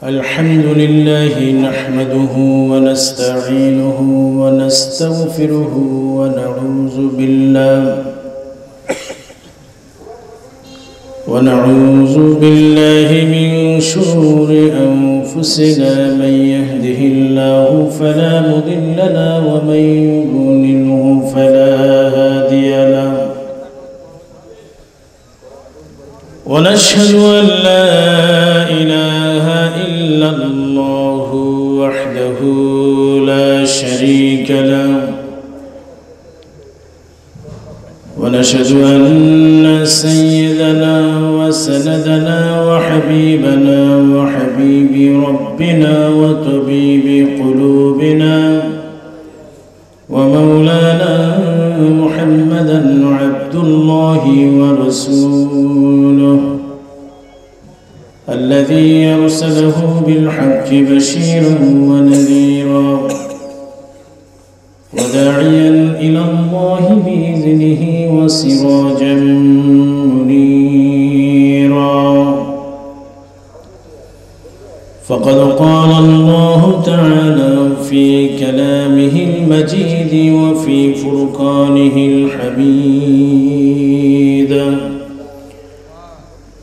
الحمد لله نحمده ونستعينه ونستغفره ونعوذ بالله من شرور أنفسنا من يهده الله فلا مضل له ومن يضلله فلا هادي له ونشهد أن لا إله إلا الله وحده لا شريك له ونشهد أن سيدنا وسندنا وحبيبنا وحبيب ربنا وطبيب قلوبنا ومولانا محمدا عبد الله ورسوله الذي أرسله بالحق بشيرا ونذيرا وداعيا إلى الله بإذنه وسراجا منيرا فقد قال الله تعالى في كلامه المجيد وفي فرقانه الحميد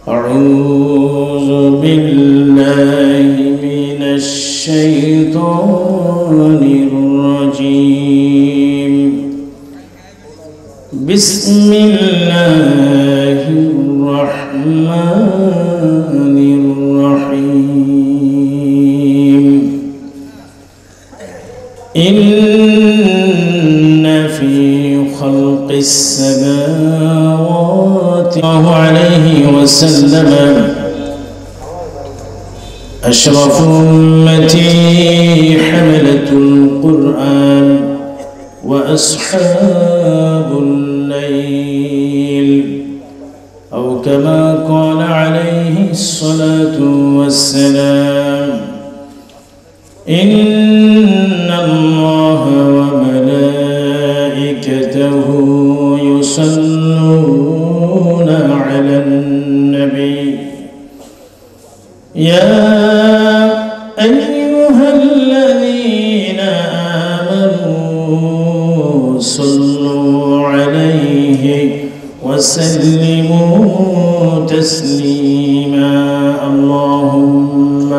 أعوذ بالله من الشيطان الرجيم بسم الله الرحمن الرحيم إن في خلق السماوات الله عليه وسلم أشرف أمتي حملة القرآن وأصحاب الليل أو كما قال عليه الصلاة والسلام إن الله وملائكته يصلون على النبي يا أيها الذين آمنوا صلوا عليه وسلموا تسليما اللهم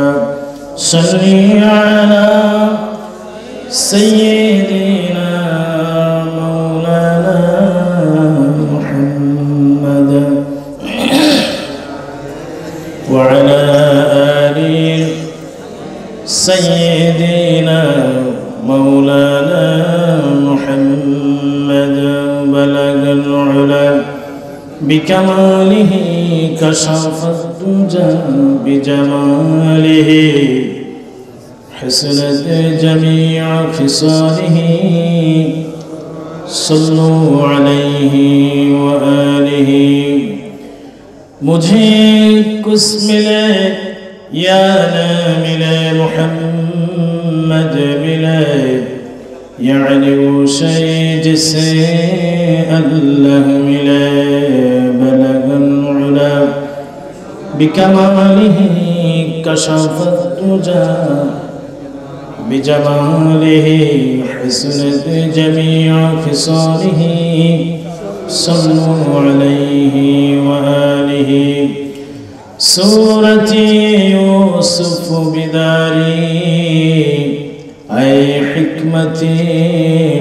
صل على سيدنا مولانا محمد وعلى آل سيدنا مولانا محمد بلغ العلا بكماله كشف الدجى بجماله حسنت جميع خصاله صلوا عليه وآله मुझे कुछ मिले या न मिले मोहम्मद मिले यानी वो शय जिसे अल्लाह मिले बलगल उला बिकमालिही कशफत दुजा बिजमालिही हसनत जमीअ खिसालिही صلوا عليه وآله سورة يوسف بداري أي حكمة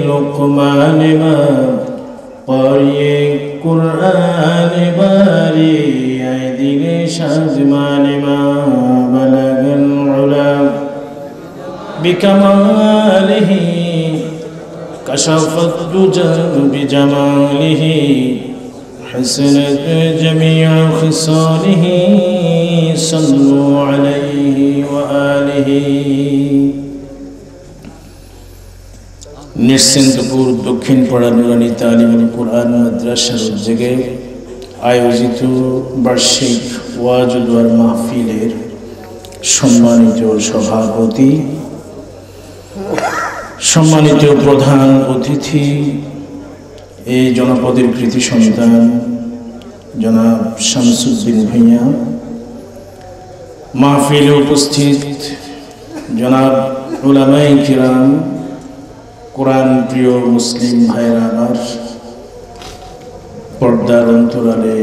لقمان ما قارئ قرآن باري أي دل شازمان ما بلغ العلا بكماله كشف الدجى بجماله حسنت جميع خصاله صلوا عليه وآله নিশ্চিন্তপুর দক্ষিণ পাড়া নুরানী তালিমুল কুরআন মাদ্রাসার উদ্যোগে আয়োজিত বার্ষিক ওয়াজ ও দোয়ার মাহফিলের সম্মানিত সভাপতি সম্মানিত প্রধান অতিথি এই জনপদের কৃতি সন্তান জনাব শামসুদ্দিন ভূঁইয়া, মাহফিলে উপস্থিত জনাব উলামায়ে কিরাম, কোরআন প্রিয় মুসলিম ভাইরা আমার, পর্দার অন্তরালে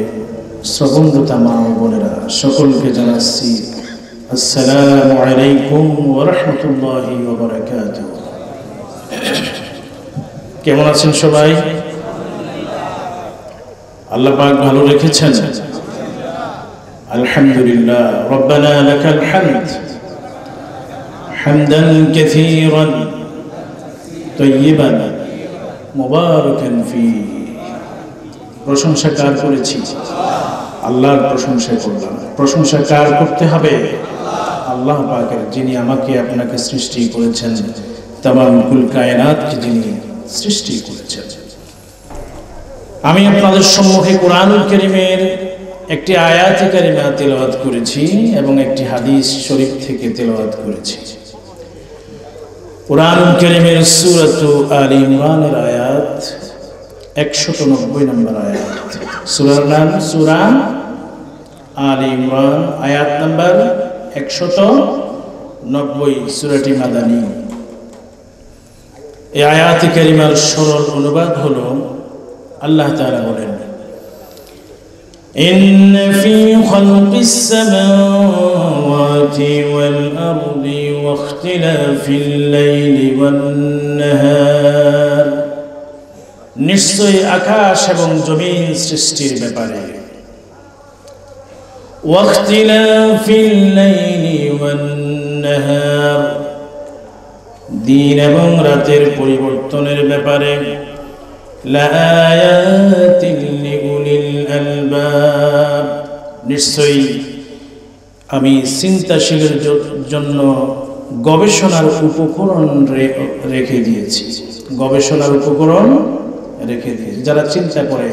শ্রবণরতা মা ও বোনেরা, সকলকে জানাচ্ছি আসসালামু আলাইকুম ওয়া রাহমাতুল্লাহি ওয়া বারাকাতুহু। কেমন আছেন সবাই? আল্লাহ পাক ভালো রেখেছেন? আলহামদুলিল্লাহ। রব্বানা লাকাল হামদ হামদান কাসীরান তাইয়িবান মুবারাকান ফীহি। প্রশংসা কার করেছি? আল্লাহর প্রশংসা করলাম। প্রশংসা কার করতে হবে? আল্লাহ পাকের, যিনি আমাকে আপনাকে সৃষ্টি করেছেন, তামাম কুল কায়নাতকে যিনি সৃষ্টি করেছেন। আমি আপনাদের সম্মুখে কোরআনুল কারীমের একটি আয়াতে কারিমা তেলাওয়াত করেছি এবং একটি হাদিস শরীফ থেকে তেলাওয়াত করেছি। কোরআনুল কারীমের সূরাতু আলে ইমরানের আয়াত 190 নম্বর আয়াত। সূরার নাম সূরা আলে ইমরান, আয়াত নাম্বার 190। সূরাটি মাদানী। এই আয়াতে কারিমার সরল অনুবাদ হলো, আল্লাহ তাআলা বলেন, ইন্না ফী খালকিস সামাওয়াতি ওয়াল আরদি ওয়া ইখতিলাফিল লাইলি ওয়ান নাহার, নিশ্চয়ই আকাশ এবং জমিন সৃষ্টির ব্যাপারে, ওয়া ইখতিলাফিল লাইলি ওয়ান নাহার, দিন এবং রাতের পরিবর্তনের ব্যাপারে, লাআয়াতিন লিউলিল আলবাব, নিশ্চয়ই আমি চিন্তাশীলের জন্য গবেষণার উপকরণ রেখে দিয়েছি। গবেষণার উপকরণ রেখে দিয়েছি। যারা চিন্তা করে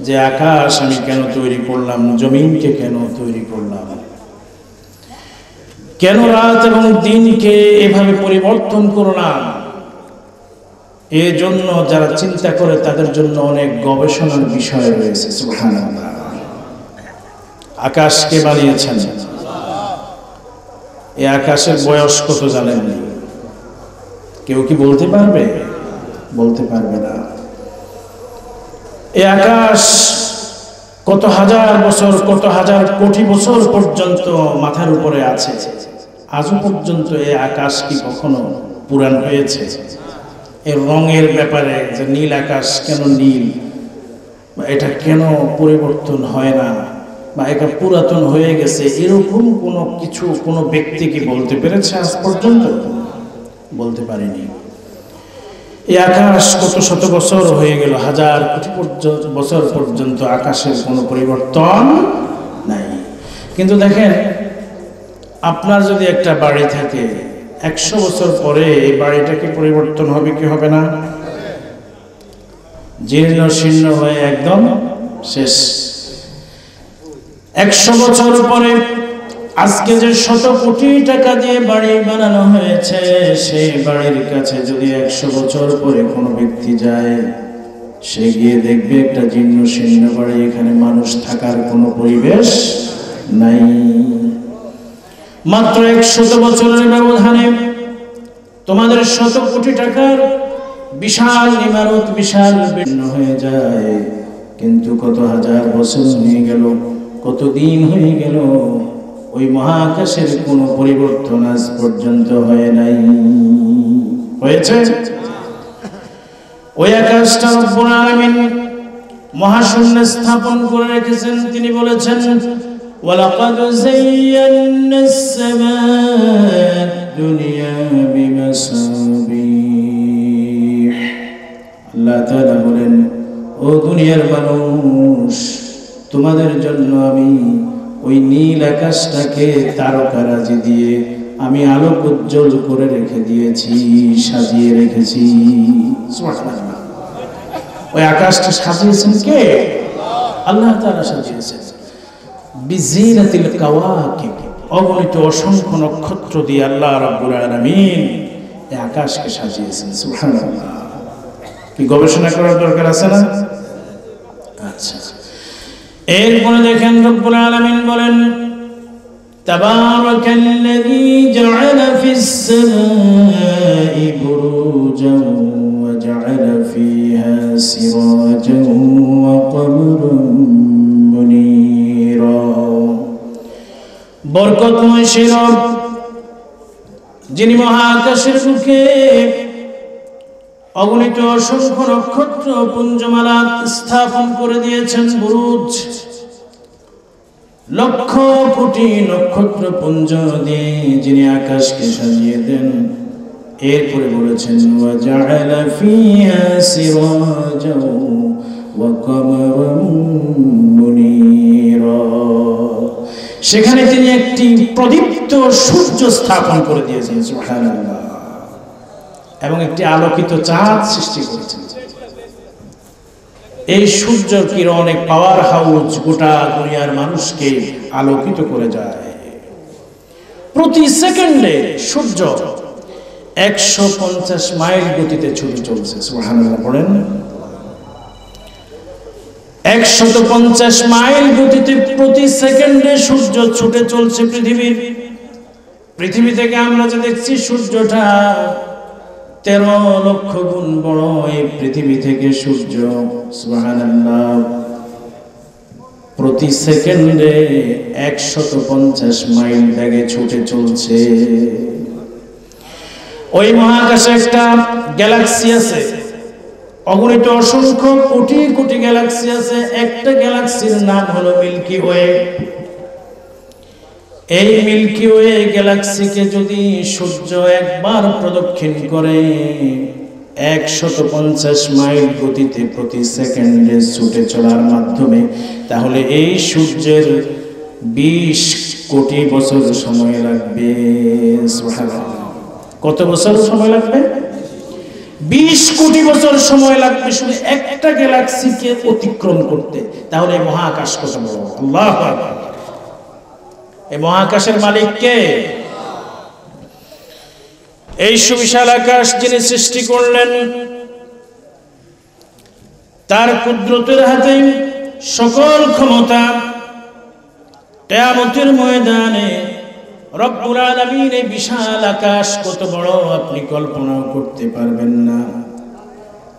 যে আকাশ আমি কেন তৈরি করলাম, জমিনকে কেন তৈরি করলাম, কেন রাত এবং দিনকে এভাবে পরিবর্তন করলাম, এই জন্য যারা চিন্তা করে তাদের জন্য অনেক গবেষণার বিষয় রয়েছে। সুবহানাল্লাহ। আকাশ কে বানিয়েছেন? এই আকাশের বয়স কত জানেন? কেউ কি বলতে পারবে? বলতে পারবে না। এই আকাশ কত হাজার বছর, কত হাজার কোটি বছর পর্যন্ত মাথার উপরে আছে। আজও পর্যন্ত এই আকাশ কি কখনো পুরান হয়েছে? এর রঙের ব্যাপারে, যে নীল আকাশ কেন নীল, বা এটা কেন পরিবর্তন হয় না, বা এটা পুরাতন হয়ে গেছে, এরকম কোনো কিছু কোনো ব্যক্তি কি বলতে পেরেছে আজ পর্যন্ত? বলতে পারেনি। এই আকাশ কত শত বছর হয়ে গেল, হাজার কোটি বছর পর্যন্ত আকাশের কোনো পরিবর্তন নাই। কিন্তু দেখেন, আপনার যদি একটা বাড়ি থাকে, 100 বছর পরে এই বাড়িটা কি পরিবর্তন হবে কি হবে না? জীর্ণ শীর্ণ হয়ে একদম শেষ। 100 বছর পরে আজকে যে শত কোটি টাকা দিয়ে বাড়ি বানানো হয়েছে, সেই বাড়ির কাছে যদি 100 বছর পরে কোনো ব্যক্তি যায়, সে গিয়ে দেখবে একটা জীর্ণ শীর্ণ বাড়ি, এখানে মানুষ থাকার কোনো পরিবেশ নাই। মাত্র 100 বছরের ব্যবধানে তোমাদের শত কোটি টাকার বিশাল ইমারত, বিশাল বিল্ডিং হয়ে যায়। কিন্তু কত হাজার বছর হয়ে গেল, কত দিন হয়ে গেল, ওই মহাকাশের কোনো পরিবর্তন আজ পর্যন্ত হয় নাই। হয়েছে? ওই আকাশটা রব্বুল আলামিন মহাশূন্যে স্থাপন করে রেখেছেন। তিনি বলেছেন, ওয়ালাকাদ যায়্যানা আস-সামাআদ দুনিয়া বিমাসাবিহ। আল্লাহ তাআলা বলেন, ও দুনিয়ার মানুষ, তোমাদের জন্য আমি ওই নীল আকাশটাকে তারকারাজি দিয়ে আমি আলোক উজ্জ্বল করে রেখে দিয়েছি, সাজিয়ে রেখেছি। সুবহানাল্লাহ। ওই আকাশটা সাজিয়েছেন কে? আল্লাহ তাআলা সাজিয়েছেন। বিজিনাতিল কাওয়াকিব, অগণিত অসংখ্য নক্ষত্র দিয়ে আল্লাহ রাব্বুল আলামিন এই আকাশকে সাজিয়েছেন। সুবহানাল্লাহ। কি গবেষণা করার দরকার আছে না? আচ্ছা, এরপরে দেখেন রব্বুল আলামিন বলেন তাবারাকাল্লাযী জাআলা ফিস সামাই বুরুজান ওয়া জাআলা ফিহা সিরাজান ওয়া কমারান মুনীরা। বরকতময় সেই রব যিনি মহাকাশের বুকে অগণিত অসংখ্য নক্ষত্র পুঞ্জমালা স্থাপন করে দিয়েছেন। বুরুজ লক্ষ কোটি নক্ষত্র পুঞ্জ দিয়ে যিনি আকাশকে সাজিয়ে দেন। এরপরে বলেছেন ওয়া জাআলা ফিহা সিরাজান ওয়া কমারান মুনীরা, সেখানে তিনি একটি প্রদীপ্ত সূর্য স্থাপন করে দিয়েছেন সুবহানাল্লাহ, এবং একটি আলোকিত চাঁদ সৃষ্টি করেছেন। এই সূর্যের কিরণ এক পাওয়ার হাউস গোটা দুনিয়ার মানুষকে আলোকিত করে যায়। প্রতি সেকেন্ডে সূর্য 150 মাইল গতিতে ছুটে চলছে সুবহানাল্লাহ পড়েন। 150 মাইল গতিতে প্রতি সেকেন্ডে সূর্য ছুটে চলছে পৃথিবী থেকে আমরা যে দেখছি সূর্যটা 13 লক্ষ গুণ বড়। এই পৃথিবী থেকে সূর্য সুবহানাল্লাহ প্রতি সেকেন্ডে 150 মাইল বেগে ছুটে চলছে। ওই মহাকাশে একটা গ্যালাক্সি আছে, অগণিত অসংখ্য কোটি কোটি গ্যালাক্সি আছে। একটা গ্যালাক্সির নাম হলো মিল্কি ওয়ে। এই মিল্কি ওয়ে গ্যালাক্সিকে যদি সূর্য একবার প্রদক্ষিণ করে 150 মাইল গতিতে প্রতি সেকেন্ডে ছুটে চলার মাধ্যমে, তাহলে এই সূর্যের 20 কোটি বছর সময় লাগবে। সুবহানাল্লাহ, কত বছর সময় লাগবে? 20 কোটি বছর সময় লাগবে শুধু একটা গ্যালাক্সিকে অতিক্রম করতে। তাহলে মহাকাশ কত বড়! আল্লাহু আকবার। এই মহাকাশের মালিক কে? এই সুবিশাল আকাশ যিনি সৃষ্টি করলেন, তার কুদরতের হাতে সকল ক্ষমতা। কিয়ামতের ময়দানে রব্বুল আলামিন এই বিশাল আকাশ কত বড় আপনি কল্পনাও করতে পারবেন না।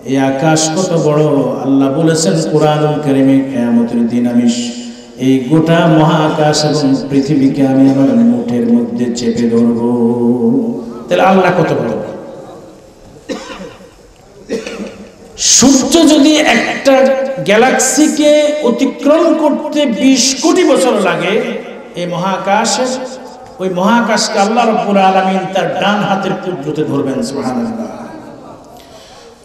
এই আকাশ কত বড় আল্লাহ বলেছেন কোরআনুল কারীমে, কিয়ামতের দিন আমি এই গোটা মহাকাশ এবং পৃথিবীকে আমি আমার মুঠের মধ্যে চেপে ধরব। তাহলে আল্লাহ কত বড়! সূর্য যদি একটা গ্যালাক্সিকে অতিক্রম করতে 20 কোটি বছর লাগে, এই মহাকাশের ওই মহাকাশকে আল্লাহ রাব্বুল আলামিন তার ডান হাতের কুদরতে ধরবেন সুবহানাল্লাহ।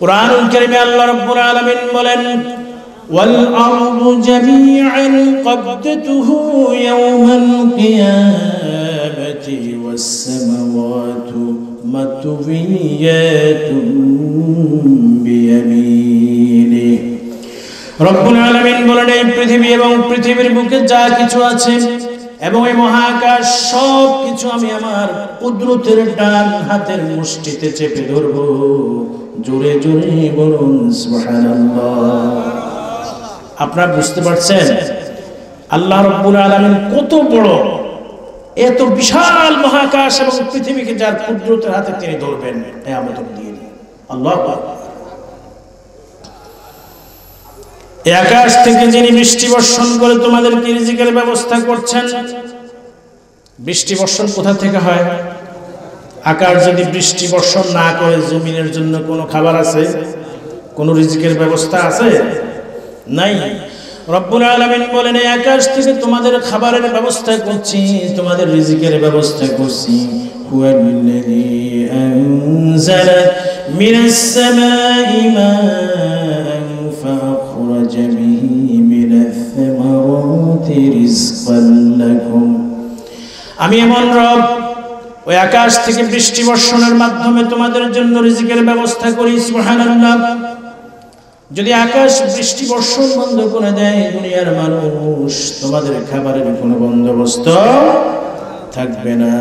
কুরআনুল কারীমে আল্লাহ রাব্বুল আলামিন বলেন ওয়াল আরদু জামিআন ক্বাবদাতুহু ইয়াওমাল কিয়ামাতি ওয়াস সামাওয়াতু মাতউইয়াতুন বিয়ামিনিহি। রব্বুল আলামিন বলেন এই পৃথিবী এবং পৃথিবীর বুকে যা কিছু আছে এবং এই মহাকাশ সব কিছু আমি আমার কুদরতের ডান হাতের মুষ্টিতে চেপে ধরব। জোরে জোরে বলুন সুবহানাল্লাহ। আপনারা বুঝতে পারছেন আল্লাহ রাব্বুল আলামিন কত বড়? এত বিশাল মহাকাশ এবং পৃথিবীকে যার কুদরতের হাতে তিনি ধরবেন কিয়ামতের দিন। আল্লাহু আকবার। এই আকাশ থেকে যিনি বৃষ্টি বর্ষণ করে তোমাদেরকে রিজিকের ব্যবস্থা করছেন। বৃষ্টি বর্ষণ কোথা থেকে হয়? আকাশ যদি বৃষ্টি বর্ষণ না করে জমিনের জন্য কোনো খাবার আছে? কোনো রিজিকের ব্যবস্থা আছে? নাই। রব্বুল আলামিন বলেন এই আকাশ থেকে তোমাদের খাবারের ব্যবস্থা করছি, তোমাদের রিজিকের ব্যবস্থা করছি। হুয়াল্লাযী আনজালা মিনাস সামাই মাআন فأخرج به من الثمرات رزقا لكم। আমি এমন রব ওই আকাশ থেকে বৃষ্টি বর্ষণের মাধ্যমে তোমাদের জন্য রিজিকের ব্যবস্থা করি। সুবহানাল্লাহ। যদি আকাশ বৃষ্টি বর্ষণ বন্ধ করে দেয় দুনিয়ার মানুষ, তোমাদের খাবারের কোনো বন্দোবস্ত থাকবে না।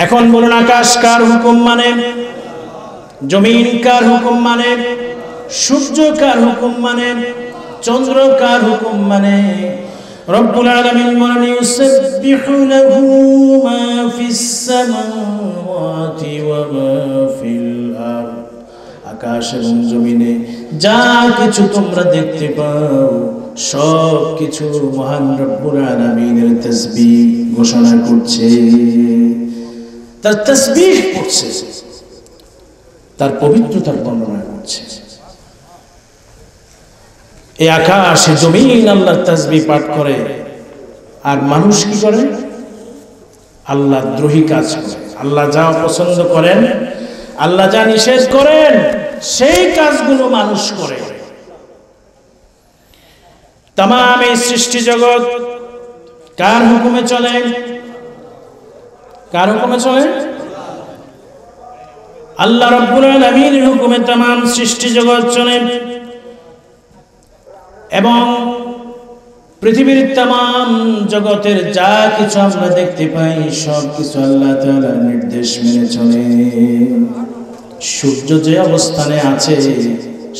এখন বলুন আকাশ কার হুকুম মানে? জমিন কার হুকুম মানে? সূর্য কার হুকুম মানে? চন্দ্র কার হুকুম মানে? রব্বুল আলামিন বলেন ইউসাব্বিহু লাহু মা ফিস সামাওয়াতি ওয়া মা ফিল আরদ, আকাশ এবং জমিনে যা কিছু তোমরা দেখতে পাও সব কিছু মহান রব্বুল আলামিনের তাসবিহ ঘোষণা করছে, তার তাসবিহ করছে, তার পবিত্রতার বর্ণনা করছে। এই আকাশ জমিন আল্লাহর তাসবিহ পাঠ করে, আর মানুষ কি করে? আল্লাহ দ্রোহী কাজ করে। আল্লাহ যা পছন্দ করেন, আল্লাহ যা নিষেধ করেন, সেই কাজগুলো মানুষ করে। তামাম এই সৃষ্টি জগৎ কার হুকুমে চলে? কার হুকুমে চলে? আল্লাহ রাব্বুল আলামিনের হুকুমে তামাম সৃষ্টি জগৎ চলে, এবং পৃথিবীর তামাম জগতের যা কিছু আমরা দেখতে পাই সব কিছু আল্লাহ তাআলার নির্দেশ মেনে চলে। সূর্য যে অবস্থানে আছে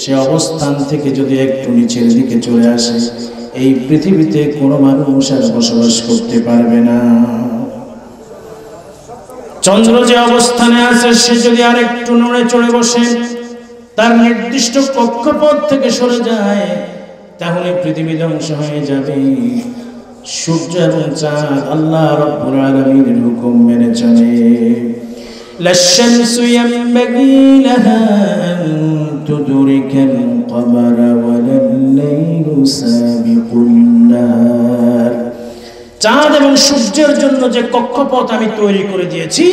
সে অবস্থান থেকে যদি একটু নিচের দিকে চলে আসে, এই পৃথিবীতে কোনো মানুষ আর বসবাস করতে পারবে না। চন্দ্র যে অবস্থানে আছে সে যদি আরেকটু নড়ে চড়ে বসে, তার নির্দিষ্ট কক্ষপথ থেকে সরে যায়, তাহলে পৃথিবী ধ্বংস হয়ে যাবে। সূর্য এবং চাঁদ আল্লাহ রাব্বুল আলামিনের হুকুম মেনে চলে। লাশ-শামসু ইয়ানবাগি লাহা আন তুদরিকাল কমারা ওয়ালাল-লাইলু সাবিকুন নাহার। চাঁদ এবং সূর্যের জন্য যে কক্ষপথ আমি তৈরি করে দিয়েছি,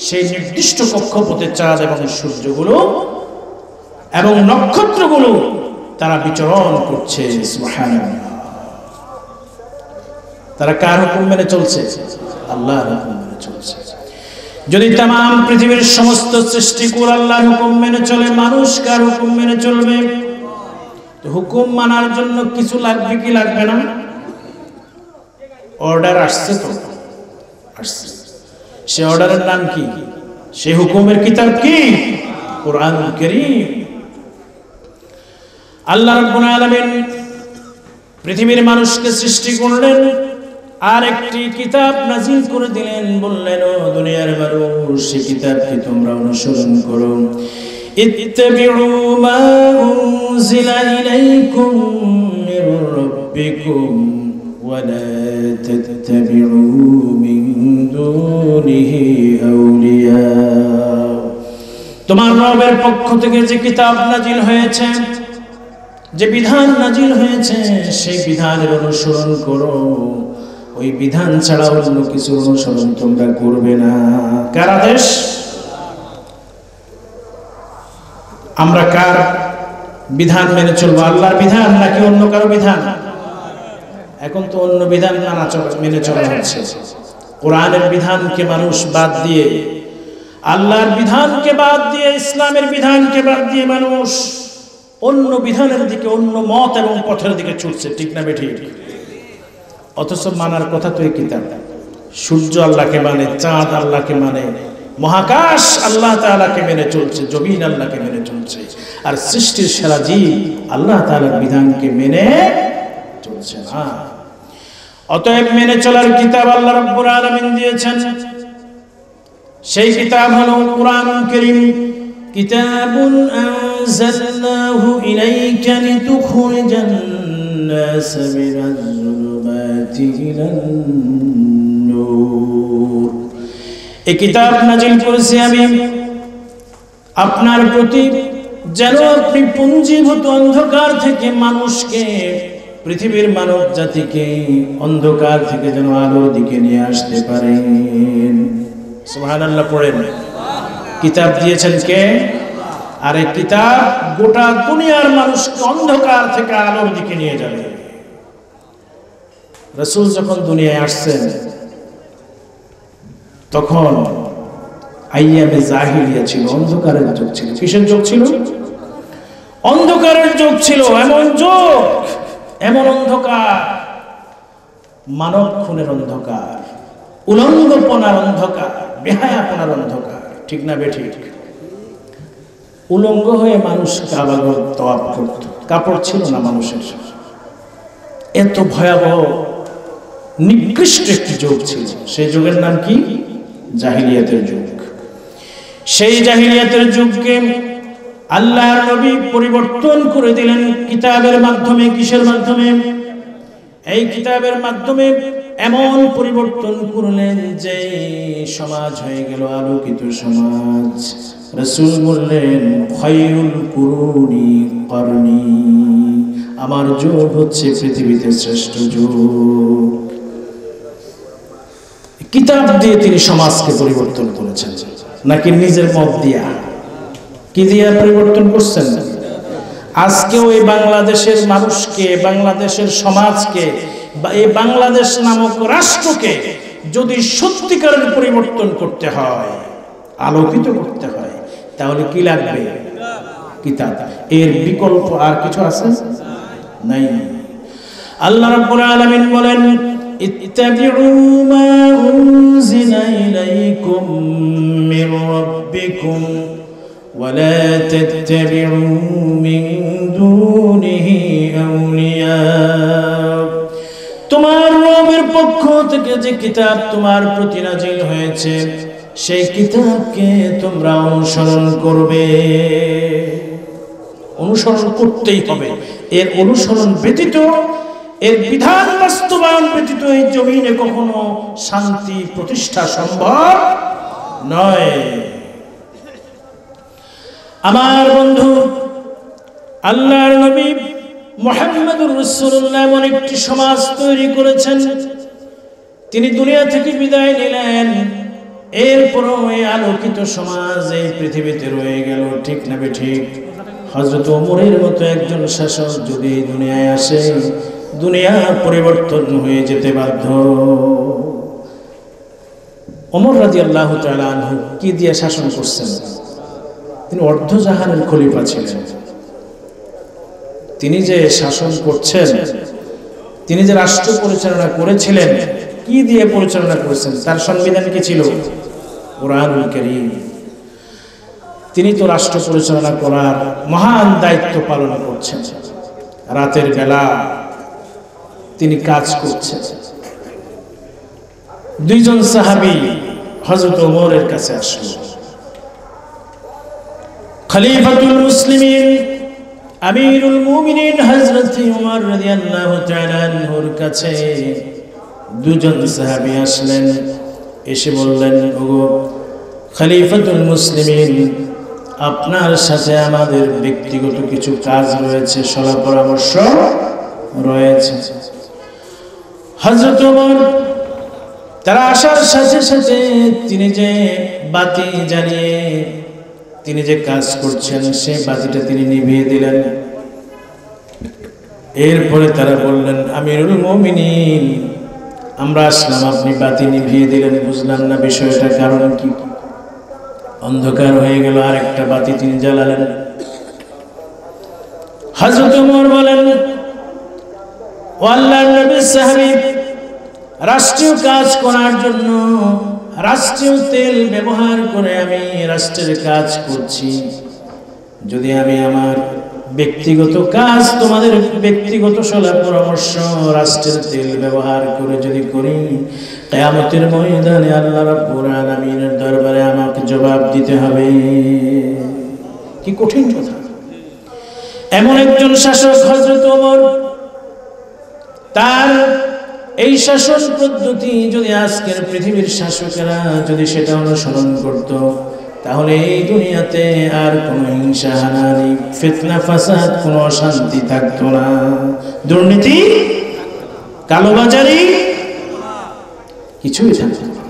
সেই নির্দিষ্ট কক্ষপথে চাঁদ এবং সূর্যগুলো এবং নক্ষত্রগুলো তারা বিচরণ করছে। সুবহানাল্লাহ। তারা কার হুকুম মেনে চলছে? আল্লাহর হুকুম মেনে চলছে। যদি তামাম পৃথিবীর সমস্ত সৃষ্টিকুল আল্লাহর হুকুম মেনে চলে, মানুষ কার হুকুম মেনে চলবে? তো হুকুম মানার জন্য কিছু লাগবে কি লাগবে না? অর্ডার আসছে তো, আসছে। সে অর্ডারের নাম কি? সে হুকুমের কিতাব কি? কোরআনুল কারীম। আল্লাহ রাব্বুল আলামিন পৃথিবীর মানুষকে সৃষ্টি করলেন, আর একটি কিতাব নাযিল করে দিলেন, বললেন ও দুনিয়ার মানুষ, সেই কিতাবকে তোমরা অনুসরণ করো। ইত্তাবিউ মা উনজিলা ইলাইকুম মির রাব্বিকুম ওয়া লা তাত্তাবিউ মিন দুনিহি আউলিয়া। তোমার রবের পক্ষ থেকে যে কিতাব নাযিল হয়েছে, যে বিধান নাযিল হয়েছে, সেই বিধানের অনুসরণ করো। ওই বিধান ছাড়া অন্য কিছু অনুসরণ তোমরা করবে না। কার আদেশ? আমরা কার বিধান মেনে চলবো? আল্লাহর বিধান নাকি অন্য কারো বিধান? এখন তো অন্য বিধান মেনে চলা হচ্ছে। কোরআনের বিধানকে মানুষ বাদ দিয়ে, আল্লাহর বিধানকে বাদ দিয়ে, ইসলামের বিধানকে বাদ দিয়ে মানুষ অন্য বিধানের দিকে, অন্য মত এবং পথের দিকে ছুটছে। ঠিক না বেঠিক? অথচ মানার কথা তো এই কিতাব। সূর্য আল্লাহকে মানে, চাঁদ আল্লাহকে মানে, মহাকাশ আল্লাহ তাআলাকে মেনে চলছে, জমিন আল্লাহকে মেনে চলছে, আর সৃষ্টির সেরা জীব আল্লাহ তাআলার বিধানকে মেনে চলছে না। অতএব মেনে চলার কিতাব আল্লাহ রাব্বুল আলামিন দিয়েছেন। সেই কিতাব হলো কোরআনুল কারীম। কিতাবুন আনজালনাহু ইলাইকা লিতুখরিজান নাস মিনাজ যুলুমাতি ইলান নূর। এই কিতাব নাযিল করেছি আমি আপনার প্রতি, যেন আপনি পুঞ্জীভূত অন্ধকার থেকে মানুষকে, পৃথিবীর মানব জাতিকে অন্ধকার থেকে যেন আলোর দিকে নিয়ে আসতে পারেন। সুবহানাল্লাহ পড়েন। কিতাব দিয়েছেন কে? আর এই কিতাব গোটা দুনিয়ার মানুষকে অন্ধকার থেকে আলোর দিকে নিয়ে যাবে। রাসূল যখন দুনিয়ায় আসছেন তখন আইয়ামে জাহিলিয়া ছিল, অন্ধকারের যুগ ছিল। কিসের যুগ ছিল? অন্ধকারের যুগ ছিল। এমন যুগ, এমন অন্ধকার, মানব খুনের অন্ধকার, উলঙ্গপনার অন্ধকার, বেহায়াপনার অন্ধকার। ঠিক না বেঠিক? উলঙ্গ হয়ে মানুষ কাবাগর তওয়াফ করত, কাপড় ছিল না মানুষের। এত ভয়াবহ নিকৃষ্ট একটি যুগ ছিল। সেই যুগের নাম কি? জাহিলিয়াতের যুগ। সেই জাহিলিয়াতের যুগকে আল্লাহর নবী পরিবর্তন করে দিলেন কিতাবের মাধ্যমে। কিসের মাধ্যমে? এই কিতাবের মাধ্যমে এমন পরিবর্তন করলেন যে সমাজ হয়ে গেল আলোকিত সমাজ। রাসূল বললেন, খায়রুল কুরুনি করনি, আমার যুগ হচ্ছে পৃথিবীতে শ্রেষ্ঠ যুগ। কিতাব দিয়ে তিনি সমাজকে পরিবর্তন করেছেন, নাকি নিজের মত দিয়া? কি দিয়া পরিবর্তন করছেন? আজকেও এই বাংলাদেশের মানুষকে, বাংলাদেশের সমাজকে, এই বাংলাদেশ নামক রাষ্ট্রকে যদি সত্যিকারের পরিবর্তন করতে হয়, আলোকিত করতে হয়, তাহলে কি লাগবে? কিতাব। এর বিকল্প আর কিছু আছে? নাই। আল্লাহ রাব্বুল আলামিন বলেন, ইত্তাবিউ মা উনজিলা ইলাইকুম মির রাব্বিকুম ولا تتبعوا من دونه أولياء। তোমার রবের পক্ষ থেকে যে কিতাব তোমার প্রতি নাজিল হয়েছে, সেই কিতাবকে তোমরা অনুসরণ করবে। অনুসরণ করতেই হবে। এর অনুসরণ ব্যতীত, এর বিধান বাস্তবায়ন ব্যতীত এই জমিনে কখনো শান্তি প্রতিষ্ঠা সম্ভব নয়। আমার বন্ধু, আল্লাহর নবী মুহাম্মদুর রাসূলুল্লাহ এমন একটি সমাজ তৈরি করেছেন। তিনি দুনিয়া থেকে বিদায় নিলেন, এরপরও এই আলোকিত সমাজ এই পৃথিবীতে রয়ে গেল। ঠিক না বেঠিক? হযরত ওমরের মতো একজন শাসক যদি দুনিয়ায় আসে, দুনিয়া পরিবর্তন হয়ে যেতে বাধ্য। ওমর রাদিয়াল্লাহু তাআলা আনহু কি দিয়ে শাসন করছেন? তিনি অর্ধজাহানের খলিফা ছিলেন। তিনি যে শাসন করছেন, তিনি যে রাষ্ট্র পরিচালনা করেছিলেন, কি দিয়ে পরিচালনা করেছেন? তার সংবিধান কি ছিল? কোরআনুল কারীম। তিনি তো রাষ্ট্র পরিচালনা করার মহান দায়িত্ব পালন করছেন। রাতের বেলা তিনি কাজ করছেন। দুইজন সাহাবী হযরত ওমরের কাছে আসলো। খলিফাতুল মুসলিমিন, আমিরুল মুমিনিন হযরত ওমর রাদিয়াল্লাহু তাআলা আনহুর কাছে দুজন সাহাবী আসলেন। এসে বললেন, ওগো খলিফাতুল মুসলিমিন, আপনার সাথে আমাদের ব্যক্তিগত কিছু কাজ রয়েছে, সলা পরামর্শ রয়েছে। হযরত ওমর তারা আসার সাথে সাথে তিনি যে বাতি জ্বালিয়ে তিনি যে কাজ করছেন, সেই বাতিটা তিনি নিভিয়ে দিলেন। এরপরে তারা বললেন, আমিরুল মুমিনিন, আমরা আসলাম, আপনি বাতি নিভিয়ে দিলেন, বুঝলাম না বিষয়টা, কারণ কি? অন্ধকার হয়ে গেল, আরেকটা বাতি তিনি জ্বালালেন। হযরত ওমর বলেন, ও আল্লাহর নবীর সাহাবী, রাষ্ট্রীয় কাজ করার জন্য রাষ্ট্রীয় তেল ব্যবহার করে আমি রাষ্ট্রের কাজ করছি। যদি আমি আমার ব্যক্তিগত কাজ, তোমাদের ব্যক্তিগত সলা পরামর্শ রাষ্ট্রের তেল ব্যবহার করে যদি করি, কিয়ামতের ময়দানে আল্লাহ রাব্বুল আলামিনের দরবারে আমাকে জবাব দিতে হবে। কি কঠিন কথা! এমন একজন শাসক হযরত ওমর, তার এই শাসন পদ্ধতি যদি আজকের পৃথিবীর শাসকেরা যদি সেটা অনুসরণ করত, তাহলে এই দুনিয়াতে আর কোনো হিংসা, হানাহানি, ফিতনা, ফাসাদ, কোনো অশান্তি থাকতো না। দুর্নীতি, কালোবাজারি কিছুই থাকতো না।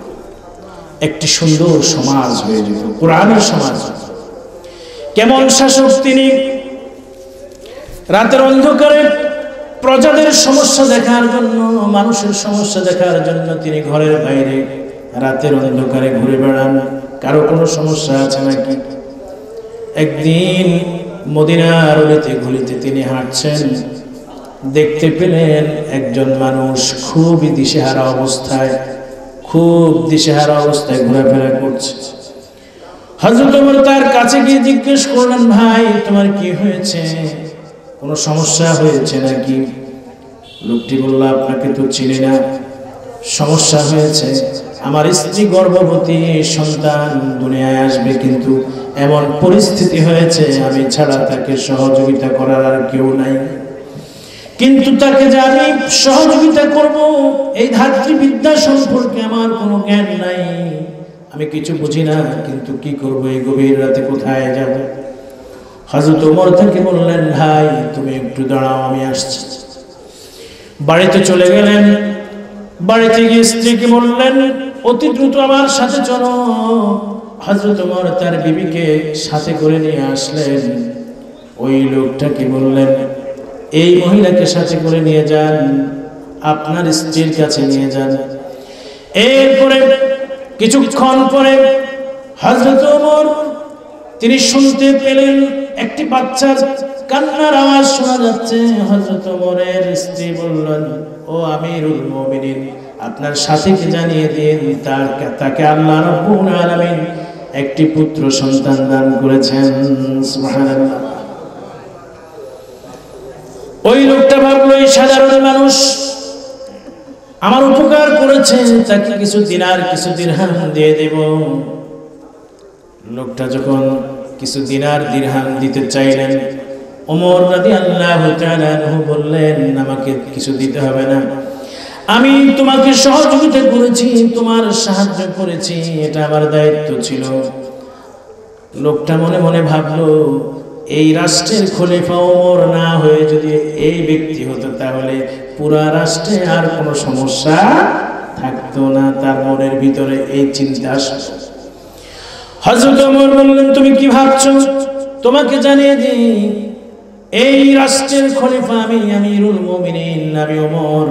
একটি সুন্দর সমাজ হয়ে যেত, কোরআনের সমাজ। কেমন শাসক তিনি! রাতের অন্ধকারে প্রজাদের সমস্যা দেখার জন্য, মানুষের সমস্যা দেখার জন্য তিনি ঘরের বাইরে রাতের অন্ধকারে ঘুরে বেড়ান। কারো কোনো সমস্যা আছে নাকি? একদিন মদিনার অলিতে গলিতে তিনি হাঁটছেন, দেখতে পেলেন একজন মানুষ খুবই দিশেহারা অবস্থায়, ঘোরাফেরা করছে। হযরত ওমর তার কাছে গিয়ে জিজ্ঞেস করলেন, ভাই, তোমার কি হয়েছে? কোনো সমস্যা হয়েছে নাকি? লোকটি বলল, আপনাকে তো চিনি না, সমস্যা হয়েছে, আমার স্ত্রী গর্ভবতী, সন্তান দুনিয়ায় আসবে, কিন্তু এমন পরিস্থিতি হয়েছে আমি ছাড়া তাকে সহযোগিতা করার আর কেউ নাই, কিন্তু তাকে যে আমি সহযোগিতা করব এই ধাত্রীবিদ্যা সম্পর্কে আমার কোনো জ্ঞান নাই, আমি কিছু বুঝি না, কিন্তু কি করব, এই গভীর রাতে কোথায় যাব? হযরত ওমর তাকে বললেন, ভাই তুমি একটু দাঁড়াও, আমি আসছি। বাড়িতে চলে গেলেন। বাড়িতে গিয়ে স্ত্রীকে বললেন, অতি দ্রুত আমার সাথে চলো। হযরত ওমর তার বিবিকে সাথে করে নিয়ে আসলেন। ওই লোকটাকে বললেন, এই মহিলাকে সাথে করে নিয়ে যান, আপনার স্ত্রীর কাছে নিয়ে যান। এরপরে কিছুক্ষণ পরে হযরত ওমর তিনি শুনতে পেলেন একটি বাচ্চার কান্নার আওয়াজ শোনা যাচ্ছে। হযরত ওমরের স্ত্রী বললেন, ও আমিরুল মুমিনিন, আপনার সাথীকে জানিয়ে দিন তাকে আল্লাহ রাব্বুল আলামিন একটি পুত্র সন্তান দান করেছেন। সুবহানাল্লাহ। ওই লোকটা ভাবলো, এই সাধারণ মানুষ আমার উপকার করেছে, তাকে কিছু দিনার কিছু দিরহাম দিয়ে দেব। লোকটা যখন কিছু দিনার দিরহাম দিতে চাইলেন, ওমর রাদিয়াল্লাহু তাআলা আনহু বললেন, আমাকে কিছু দিতে হবে না, আমি তোমাকে সহযোগিতা করেছি, তোমার সাহায্য করেছি, এটা আমার দায়িত্ব ছিল। লোকটা মনে মনে ভাবলো, এই রাষ্ট্রের খলিফা ওমর না হয়ে যদি এই ব্যক্তি হতো তাহলে পুরা রাষ্ট্রে আর কোনো সমস্যা থাকতো না। তার মনের ভিতরে এই চিন্তা আসলো। হযরত ওমর বললেন, তুমি কি ভাবছো? তোমাকে জানিয়ে দিই, এই রাষ্ট্রের খলিফা আমি, আমিরুল মুমিনিন, আমি ওমর।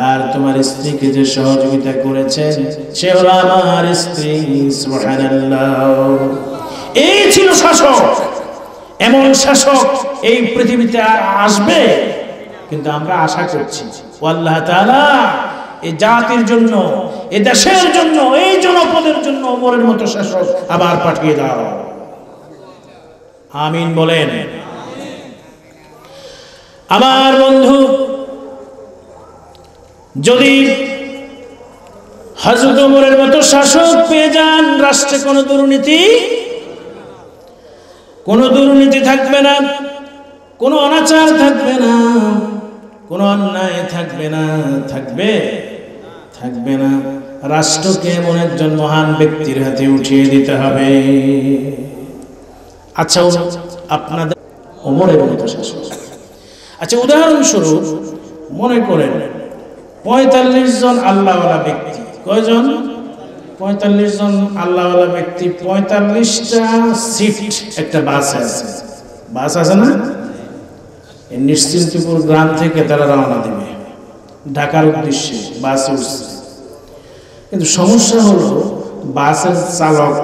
আর তোমার স্ত্রীকে যে সহযোগিতা করেছেন সে হলো আমার স্ত্রী। সুবহানাল্লাহ। এই ছিল শাসক। এমন শাসক এই পৃথিবীতে আর আসবে, কিন্তু আমরা আশা করছি আল্লাহ তাআলা এই জাতির জন্য, এই দেশের জন্য, এই জনপদের জন্য ওমরের মতো শাসক আবার পাঠিয়ে দাও। আমিন বলেন। আমার বন্ধু, যদি হযরত ওমরের মতো শাসক পেয়ে যান, রাষ্ট্রে কোনো দুর্নীতি থাকবে না, কোনো অনাচার থাকবে না, কোনো অন্যায় থাকবে না। থাকবে না। রাষ্ট্রকে এমন একজন মহান ব্যক্তির হাতে উঠিয়ে দিতে হবে। আচ্ছা, আপনাদের ওমরের মতো শাসক। আচ্ছা, উদাহরণস্বরূপ মনে করেন ৪৫ জন আল্লাহওয়ালা ব্যক্তি। কয়জন? ৪৫ জন আল্লাহওয়ালা ব্যক্তি, ৪৫টা সিট একটা বাস আছে না? এই নিশ্চিন্তপুর গ্রাম থেকে তারা রওনা দেবে ঢাকার উদ্দেশ্যে, বাসে উঠছে। কিন্তু সমস্যা হলো, বাসের চালক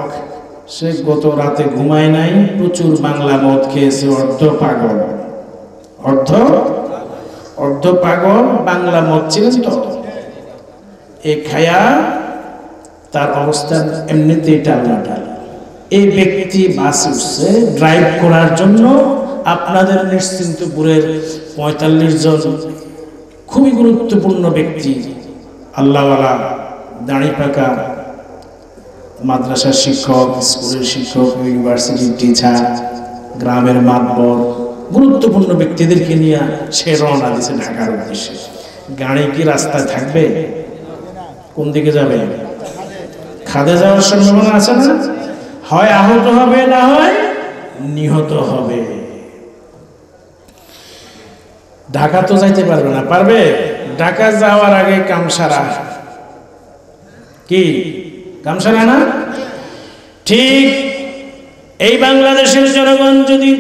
সে গত রাতে ঘুমায় নাই, প্রচুর বাংলা মদ খেয়েছে, অর্ধ পাগল বাংলা মদ ছিলেন তো, এ খায়া তার অবস্থা এমনিতেই টালমাটাল। এই ব্যক্তি বাস উঠছে ড্রাইভ করার জন্য। আপনাদের নিশ্চিন্তপুরের ৪৫ জন খুবই গুরুত্বপূর্ণ ব্যক্তি, আল্লাহওয়ালা, দাড়ি পাকা, মাদ্রাসার শিক্ষক, স্কুলের শিক্ষক, ইউনিভার্সিটির টিচার, গ্রামের মাতবর, গুরুত্বপূর্ণ ব্যক্তিদেরকে নিয়ে সে রওনা দিয়েছে ঢাকার উদ্দেশ্যে। গাড়ি কি রাস্তায় থাকবে? কোন দিকে যাবে? খাদে যাওয়ার সম্ভাবনা আছে না? হয় আহত হবে, না হয় নিহত হবে। ঢাকা তো যাইতে পারবে না। পারবে? ঢাকা যাওয়ার আগে কামসারা। কি কামসারা না? ঠিক এই বাংলাদেশের জনগণ যদি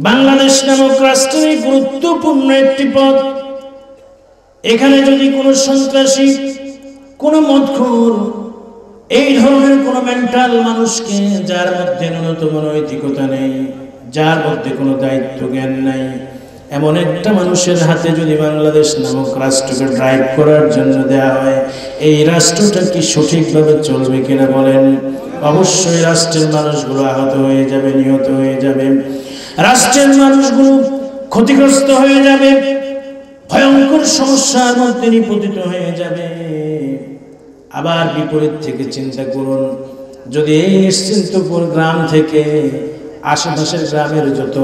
বাংলাদেশ নামক রাষ্ট্রের গুরুত্বপূর্ণ একটি পদ, এখানে যদি কোনো সন্ত্রাসী, কোনো মদখোর, এই ধরনের কোনো মেন্টাল মানুষকে, যার মধ্যে ন্যূনতম নৈতিকতা নেই, যার মধ্যে কোনো দায়িত্ব জ্ঞান নাই, এমন একটা মানুষের হাতে যদি বাংলাদেশ নামক রাষ্ট্রকে ড্রাইভ করার জন্য দেওয়া হয়, এই রাষ্ট্রটা কি সঠিকভাবে চলবে কিনা বলেন? অবশ্যই রাষ্ট্রের মানুষগুলো আহত হয়ে যাবে, নিহত হয়ে যাবে, রাষ্ট্রের মানুষগুলো ক্ষতিগ্রস্ত হয়ে যাবে, ভয়ঙ্কর ভয়ঙ্কর সমস্যার মধ্যে নিপতিত হয়ে যাবে। আবার বিপরীত থেকে চিন্তা করুন, যদি এই নিশ্চিন্তপুর গ্রাম থেকে আশেপাশের গ্রামের যত